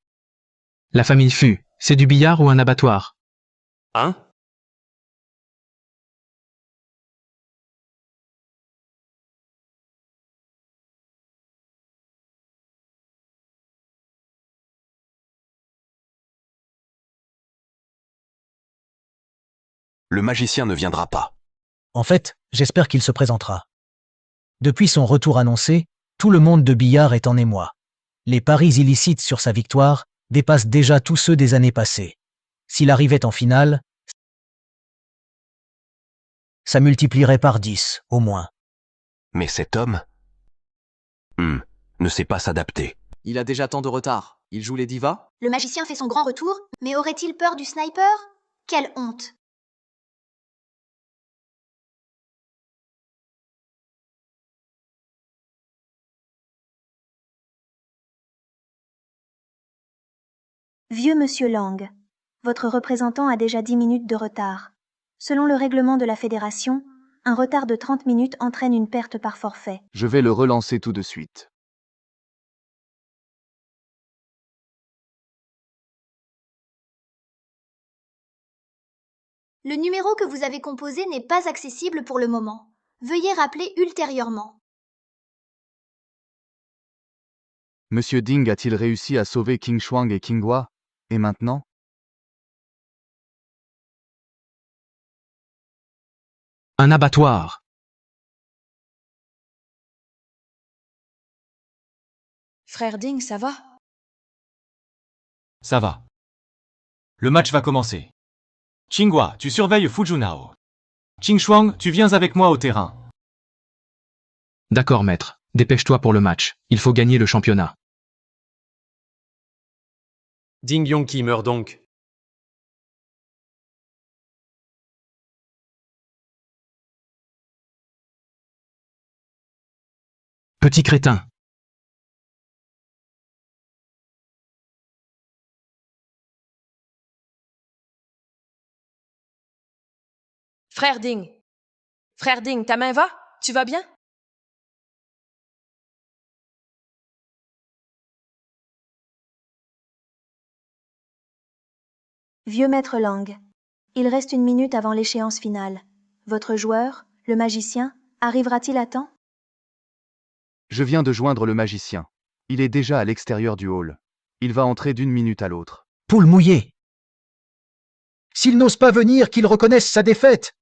La famille Fu, c'est du billard ou un abattoir? Hein? Le magicien ne viendra pas. En fait, j'espère qu'il se présentera. Depuis son retour annoncé, tout le monde de billard est en émoi. Les paris illicites sur sa victoire dépassent déjà tous ceux des années passées. S'il arrivait en finale, ça multiplierait par 10, au moins. Mais cet homme ne sait pas s'adapter. Il a déjà tant de retard. Il joue les divas? Le magicien fait son grand retour, mais aurait-il peur du sniper? Quelle honte! Vieux monsieur Lang, votre représentant a déjà 10 minutes de retard. Selon le règlement de la Fédération, un retard de 30 minutes entraîne une perte par forfait. Je vais le relancer tout de suite. Le numéro que vous avez composé n'est pas accessible pour le moment. Veuillez rappeler ultérieurement. Monsieur Ding a-t-il réussi à sauver King Shuang et King Hua? Et maintenant? Un abattoir. Frère Ding, ça va? Ça va. Le match va commencer. Qinghua, tu surveilles Fujunao. Qing tu viens avec moi au terrain. D'accord, maître. Dépêche-toi pour le match. Il faut gagner le championnat. Ding Yongqi meurt donc. Petit crétin. Frère Ding. Frère Ding, ta main va? Tu vas bien? Vieux maître Lang, il reste 1 minute avant l'échéance finale. Votre joueur, le magicien, arrivera-t-il à temps? Je viens de joindre le magicien. Il est déjà à l'extérieur du hall. Il va entrer d'1 minute à l'autre. Poule mouillée. S'il n'ose pas venir, qu'il reconnaisse sa défaite.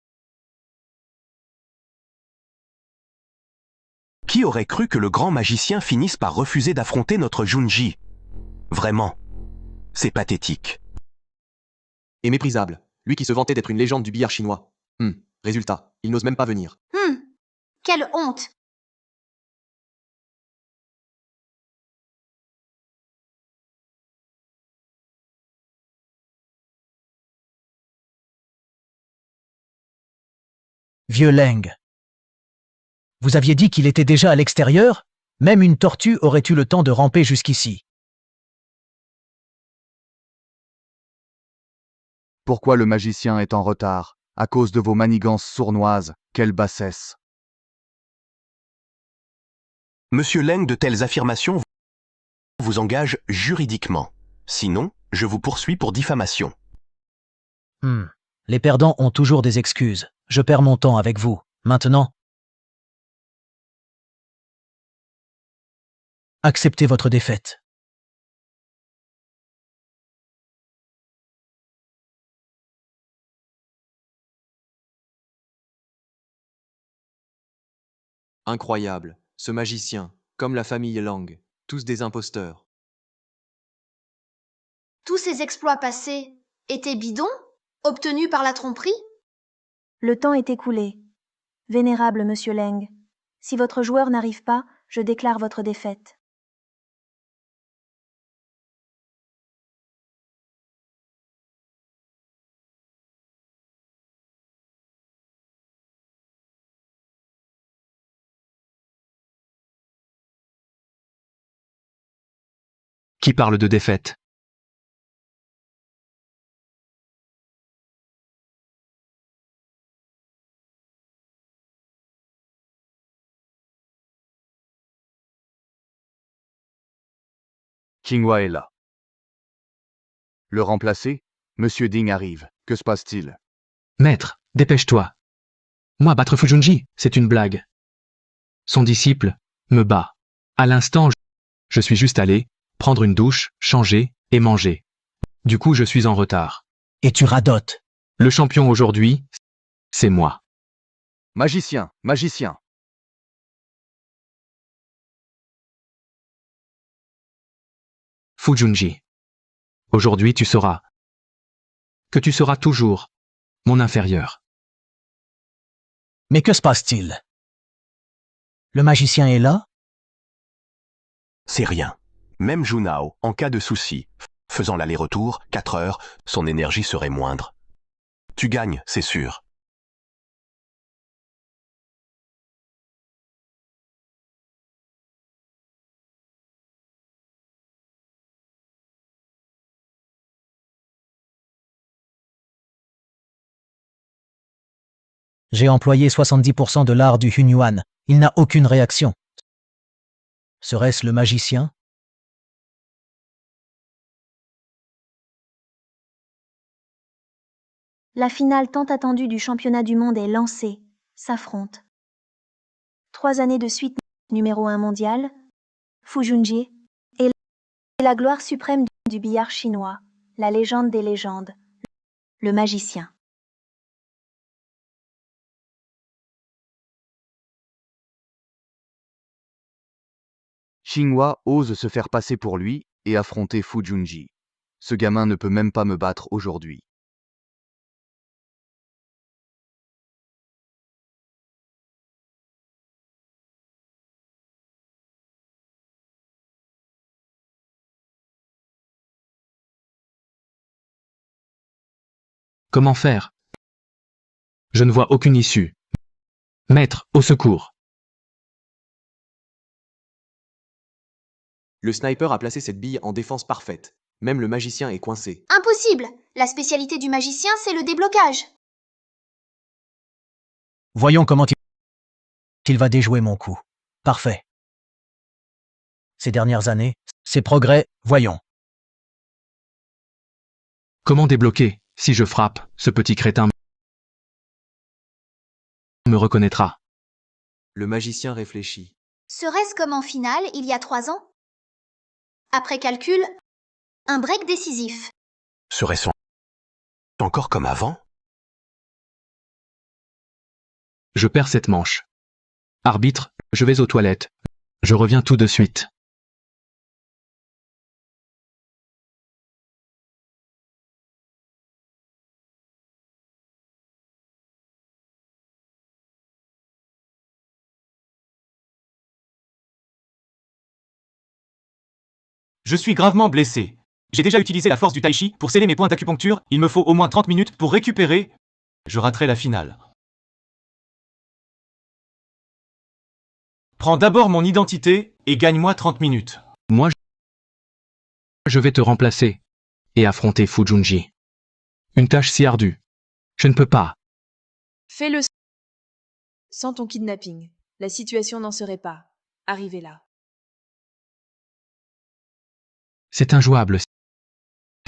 Qui aurait cru que le grand magicien finisse par refuser d'affronter notre Junji? Vraiment, c'est pathétique. Et méprisable. Lui qui se vantait d'être une légende du billard chinois. Résultat, il n'ose même pas venir. Quelle honte! Vieux Leng. Vous aviez dit qu'il était déjà à l'extérieur? Même une tortue aurait eu le temps de ramper jusqu'ici. Pourquoi le magicien est en retard? À cause de vos manigances sournoises. Quelle bassesse! Monsieur Leng, de telles affirmations vous engagent juridiquement. Sinon, je vous poursuis pour diffamation. Les perdants ont toujours des excuses. Je perds mon temps avec vous. Maintenant, acceptez votre défaite. Incroyable. Ce magicien, comme la famille Lang, tous des imposteurs. Tous ces exploits passés étaient bidons? Obtenus par la tromperie? Le temps est écoulé. Vénérable monsieur Leng, si votre joueur n'arrive pas, je déclare votre défaite. Qui parle de défaite? King Hua est là. Le remplacer? Monsieur Ding arrive. Que se passe-t-il? Maître, dépêche-toi. Moi, battre Fujunji, c'est une blague. Son disciple me bat. À l'instant, je suis juste allé prendre une douche, changer et manger. Du coup, je suis en retard. Et tu radotes. Le champion aujourd'hui, c'est moi. Magicien, magicien. Fujunji. Aujourd'hui tu sauras que tu seras toujours mon inférieur. Mais que se passe-t-il? Le magicien est là? C'est rien. Même Junao, en cas de souci, faisant l'aller-retour, 4 heures, son énergie serait moindre. Tu gagnes, c'est sûr. J'ai employé 70% de l'art du Hunyuan. Il n'a aucune réaction. Serait-ce le magicien? La finale tant attendue du championnat du monde est lancée, s'affrontent. 3 années de suite numéro 1 mondial, Fujunji, et la gloire suprême du billard chinois, la légende des légendes, le magicien. Xinghua ose se faire passer pour lui et affronter Fujunji. Ce gamin ne peut même pas me battre aujourd'hui. Comment faire? Je ne vois aucune issue. Maître, au secours. Le sniper a placé cette bille en défense parfaite. Même le magicien est coincé. Impossible! La spécialité du magicien, c'est le déblocage. Voyons comment il va déjouer mon coup. Parfait. Ces dernières années, ses progrès, voyons. Comment débloquer? Si je frappe, ce petit crétin me reconnaîtra. Le magicien réfléchit. Serait-ce comme en finale, il y a 3 ans? Après calcul, un break décisif. Serait-ce encore comme avant? Je perds cette manche. Arbitre, je vais aux toilettes. Je reviens tout de suite. Je suis gravement blessé. J'ai déjà utilisé la force du tai chi pour sceller mes points d'acupuncture. Il me faut au moins 30 minutes pour récupérer. Je raterai la finale. Prends d'abord mon identité et gagne-moi 30 minutes. Moi, je vais te remplacer et affronter Fujunji. Une tâche si ardue. Je ne peux pas. Fais-le sans ton kidnapping. La situation n'en serait pas arrivée là. C'est injouable.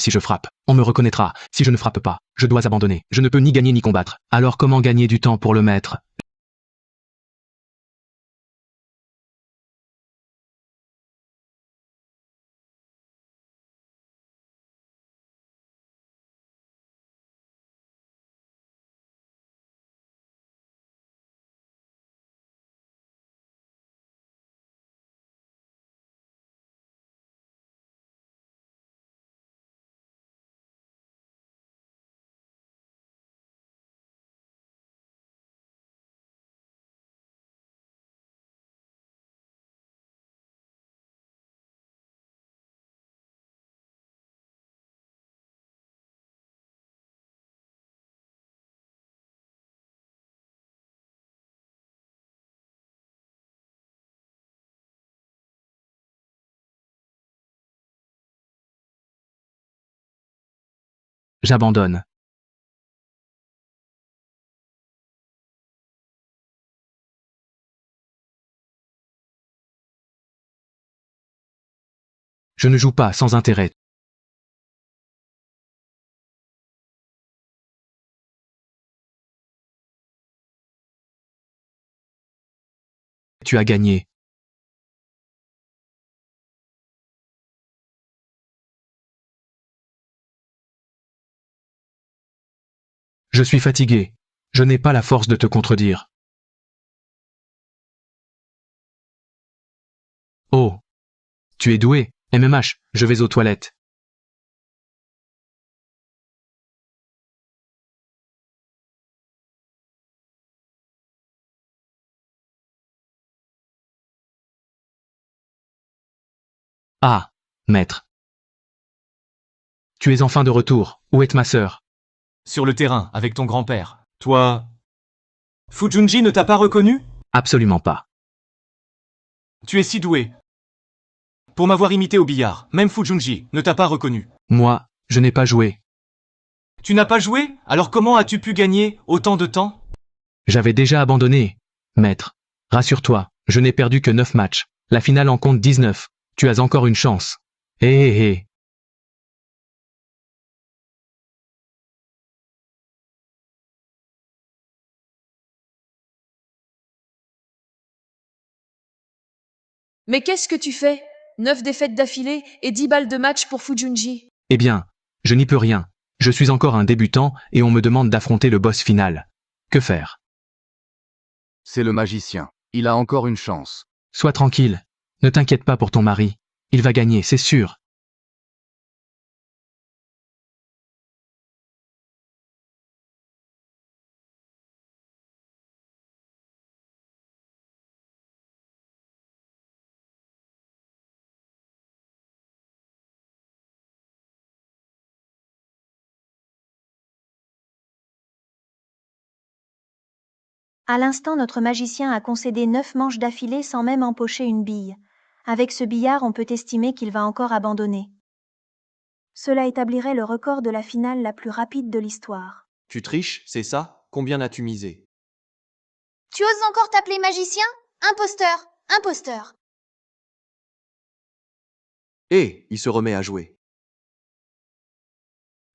Si je frappe, on me reconnaîtra. Si je ne frappe pas, je dois abandonner. Je ne peux ni gagner ni combattre. Alors comment gagner du temps pour le maître? J'abandonne. Je ne joue pas sans intérêt. Tu as gagné. Je suis fatigué. Je n'ai pas la force de te contredire. Oh. Tu es doué. MMH, je vais aux toilettes. Ah, maître. Tu es enfin de retour. Où est ma sœur? Sur le terrain, avec ton grand-père. Toi... Fujunji ne t'a pas reconnu? Absolument pas. Tu es si doué. Pour m'avoir imité au billard, même Fujunji ne t'a pas reconnu. Moi, je n'ai pas joué. Tu n'as pas joué? Alors comment as-tu pu gagner autant de temps? J'avais déjà abandonné. Maître. Rassure-toi, je n'ai perdu que 9 matchs. La finale en compte 19. Tu as encore une chance. Hé hé hé. Mais qu'est-ce que tu fais? 9 défaites d'affilée et 10 balles de match pour Fujunji. Eh bien, je n'y peux rien. Je suis encore un débutant et on me demande d'affronter le boss final. Que faire? C'est le magicien. Il a encore une chance. Sois tranquille. Ne t'inquiète pas pour ton mari. Il va gagner, c'est sûr. À l'instant, notre magicien a concédé 9 manches d'affilée sans même empocher une bille. Avec ce billard, on peut estimer qu'il va encore abandonner. Cela établirait le record de la finale la plus rapide de l'histoire. Tu triches, c'est ça? Combien as-tu misé? Tu oses encore t'appeler magicien? Imposteur! Imposteur! Et il se remet à jouer.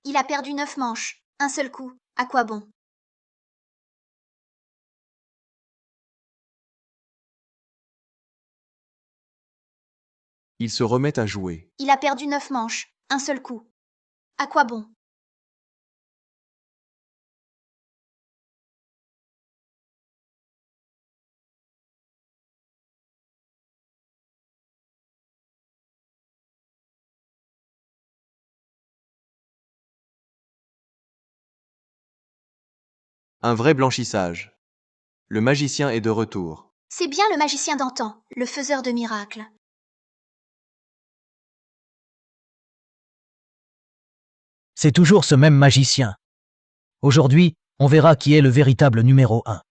Il a perdu 9 manches. Un seul coup. À quoi bon? Il se remet à jouer. Il a perdu 9 manches. Un seul coup. À quoi bon? Un vrai blanchissage. Le magicien est de retour. C'est bien le magicien d'antan, le faiseur de miracles. C'est toujours ce même magicien. Aujourd'hui, on verra qui est le véritable numéro 1.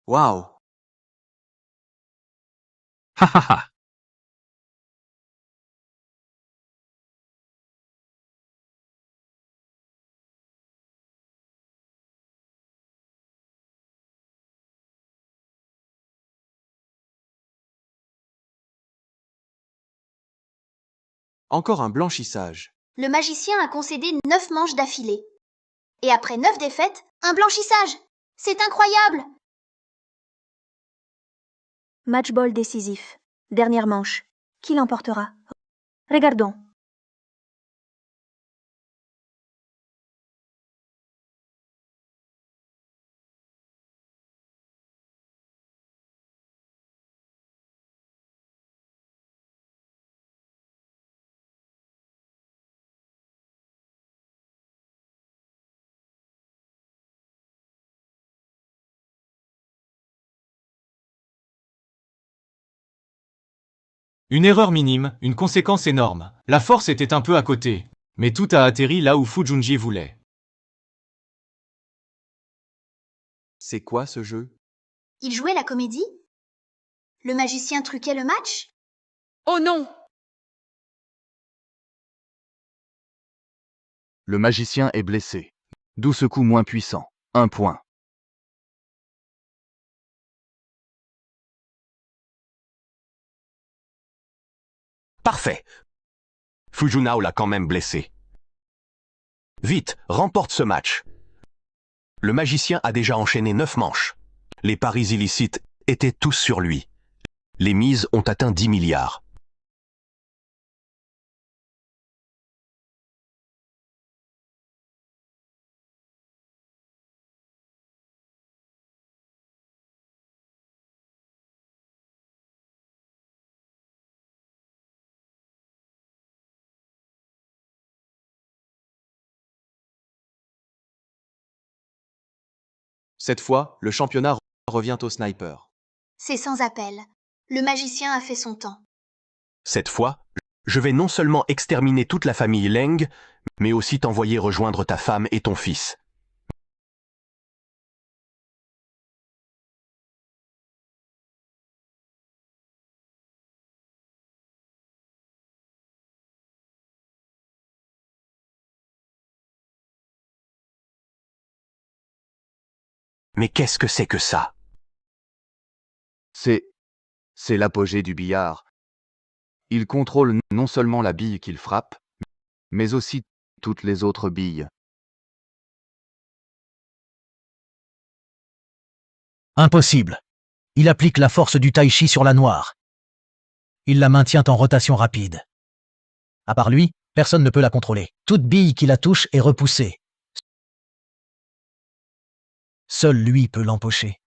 Waouh! Ha ha ha. Encore un blanchissage. Le magicien a concédé 9 manches d'affilée. Et après 9 défaites, un blanchissage! C'est incroyable! Match ball décisif. Dernière manche. Qui l'emportera? Regardons. Une erreur minime, une conséquence énorme. La force était un peu à côté. Mais tout a atterri là où Fujunji voulait. C'est quoi ce jeu? Il jouait la comédie? Le magicien truquait le match? Oh non! Le magicien est blessé. 12 coups moins puissants. 1 point. Parfait. Fujunao l'a quand même blessé. Vite, remporte ce match. Le magicien a déjà enchaîné 9 manches. Les paris illicites étaient tous sur lui. Les mises ont atteint 10 milliards. Cette fois, le championnat revient au sniper. C'est sans appel. Le magicien a fait son temps. Cette fois, je vais non seulement exterminer toute la famille Leng, mais aussi t'envoyer rejoindre ta femme et ton fils. Mais qu'est-ce que c'est que ça? C'est l'apogée du billard. Il contrôle non seulement la bille qu'il frappe, mais aussi toutes les autres billes. Impossible. Il applique la force du tai chi sur la noire. Il la maintient en rotation rapide. À part lui, personne ne peut la contrôler. Toute bille qui la touche est repoussée. Seul lui peut l'empocher.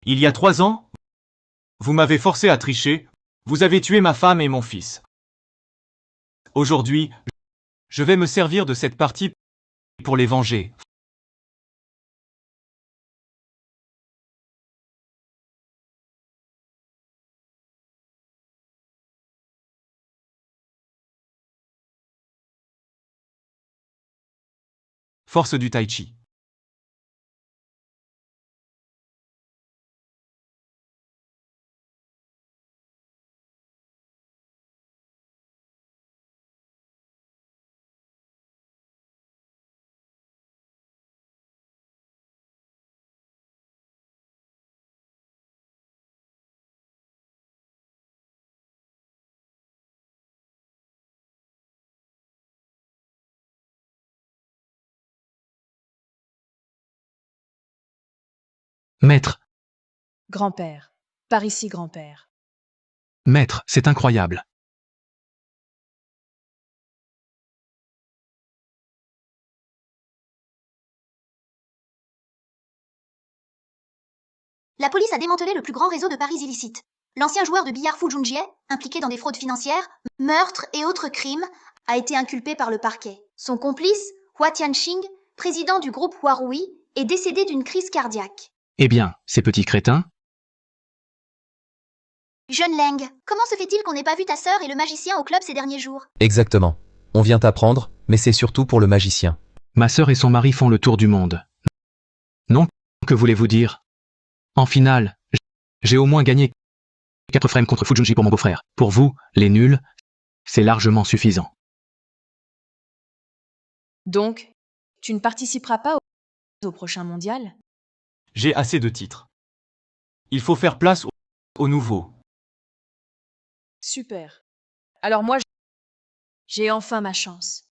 Il y a 3 ans, vous m'avez forcé à tricher, vous avez tué ma femme et mon fils. Aujourd'hui, je vais me servir de cette partie pour les venger. Force du tai chi. Maître, Grand-père. Par ici, grand-père. maître, c'est incroyable. La police a démantelé le plus grand réseau de paris illicites. L'ancien joueur de billard Fu Junjie, impliqué dans des fraudes financières, meurtres et autres crimes, a été inculpé par le parquet. Son complice, Hua Tianxing, président du groupe Huarui, est décédé d'une crise cardiaque. Eh bien, ces petits crétins, Jeune Leng, comment se fait-il qu'on n'ait pas vu ta sœur et le magicien au club ces derniers jours? Exactement. On vient t'apprendre, mais c'est surtout pour le magicien. ma sœur et son mari font le tour du monde. Non, que voulez-vous dire? En finale, j'ai au moins gagné 4 frames contre Fujunji pour mon beau-frère. Pour vous, les nuls, c'est largement suffisant. Donc, tu ne participeras pas au prochain mondial? J'ai assez de titres. Il faut faire place au nouveau. Super. Alors moi, j'ai enfin ma chance.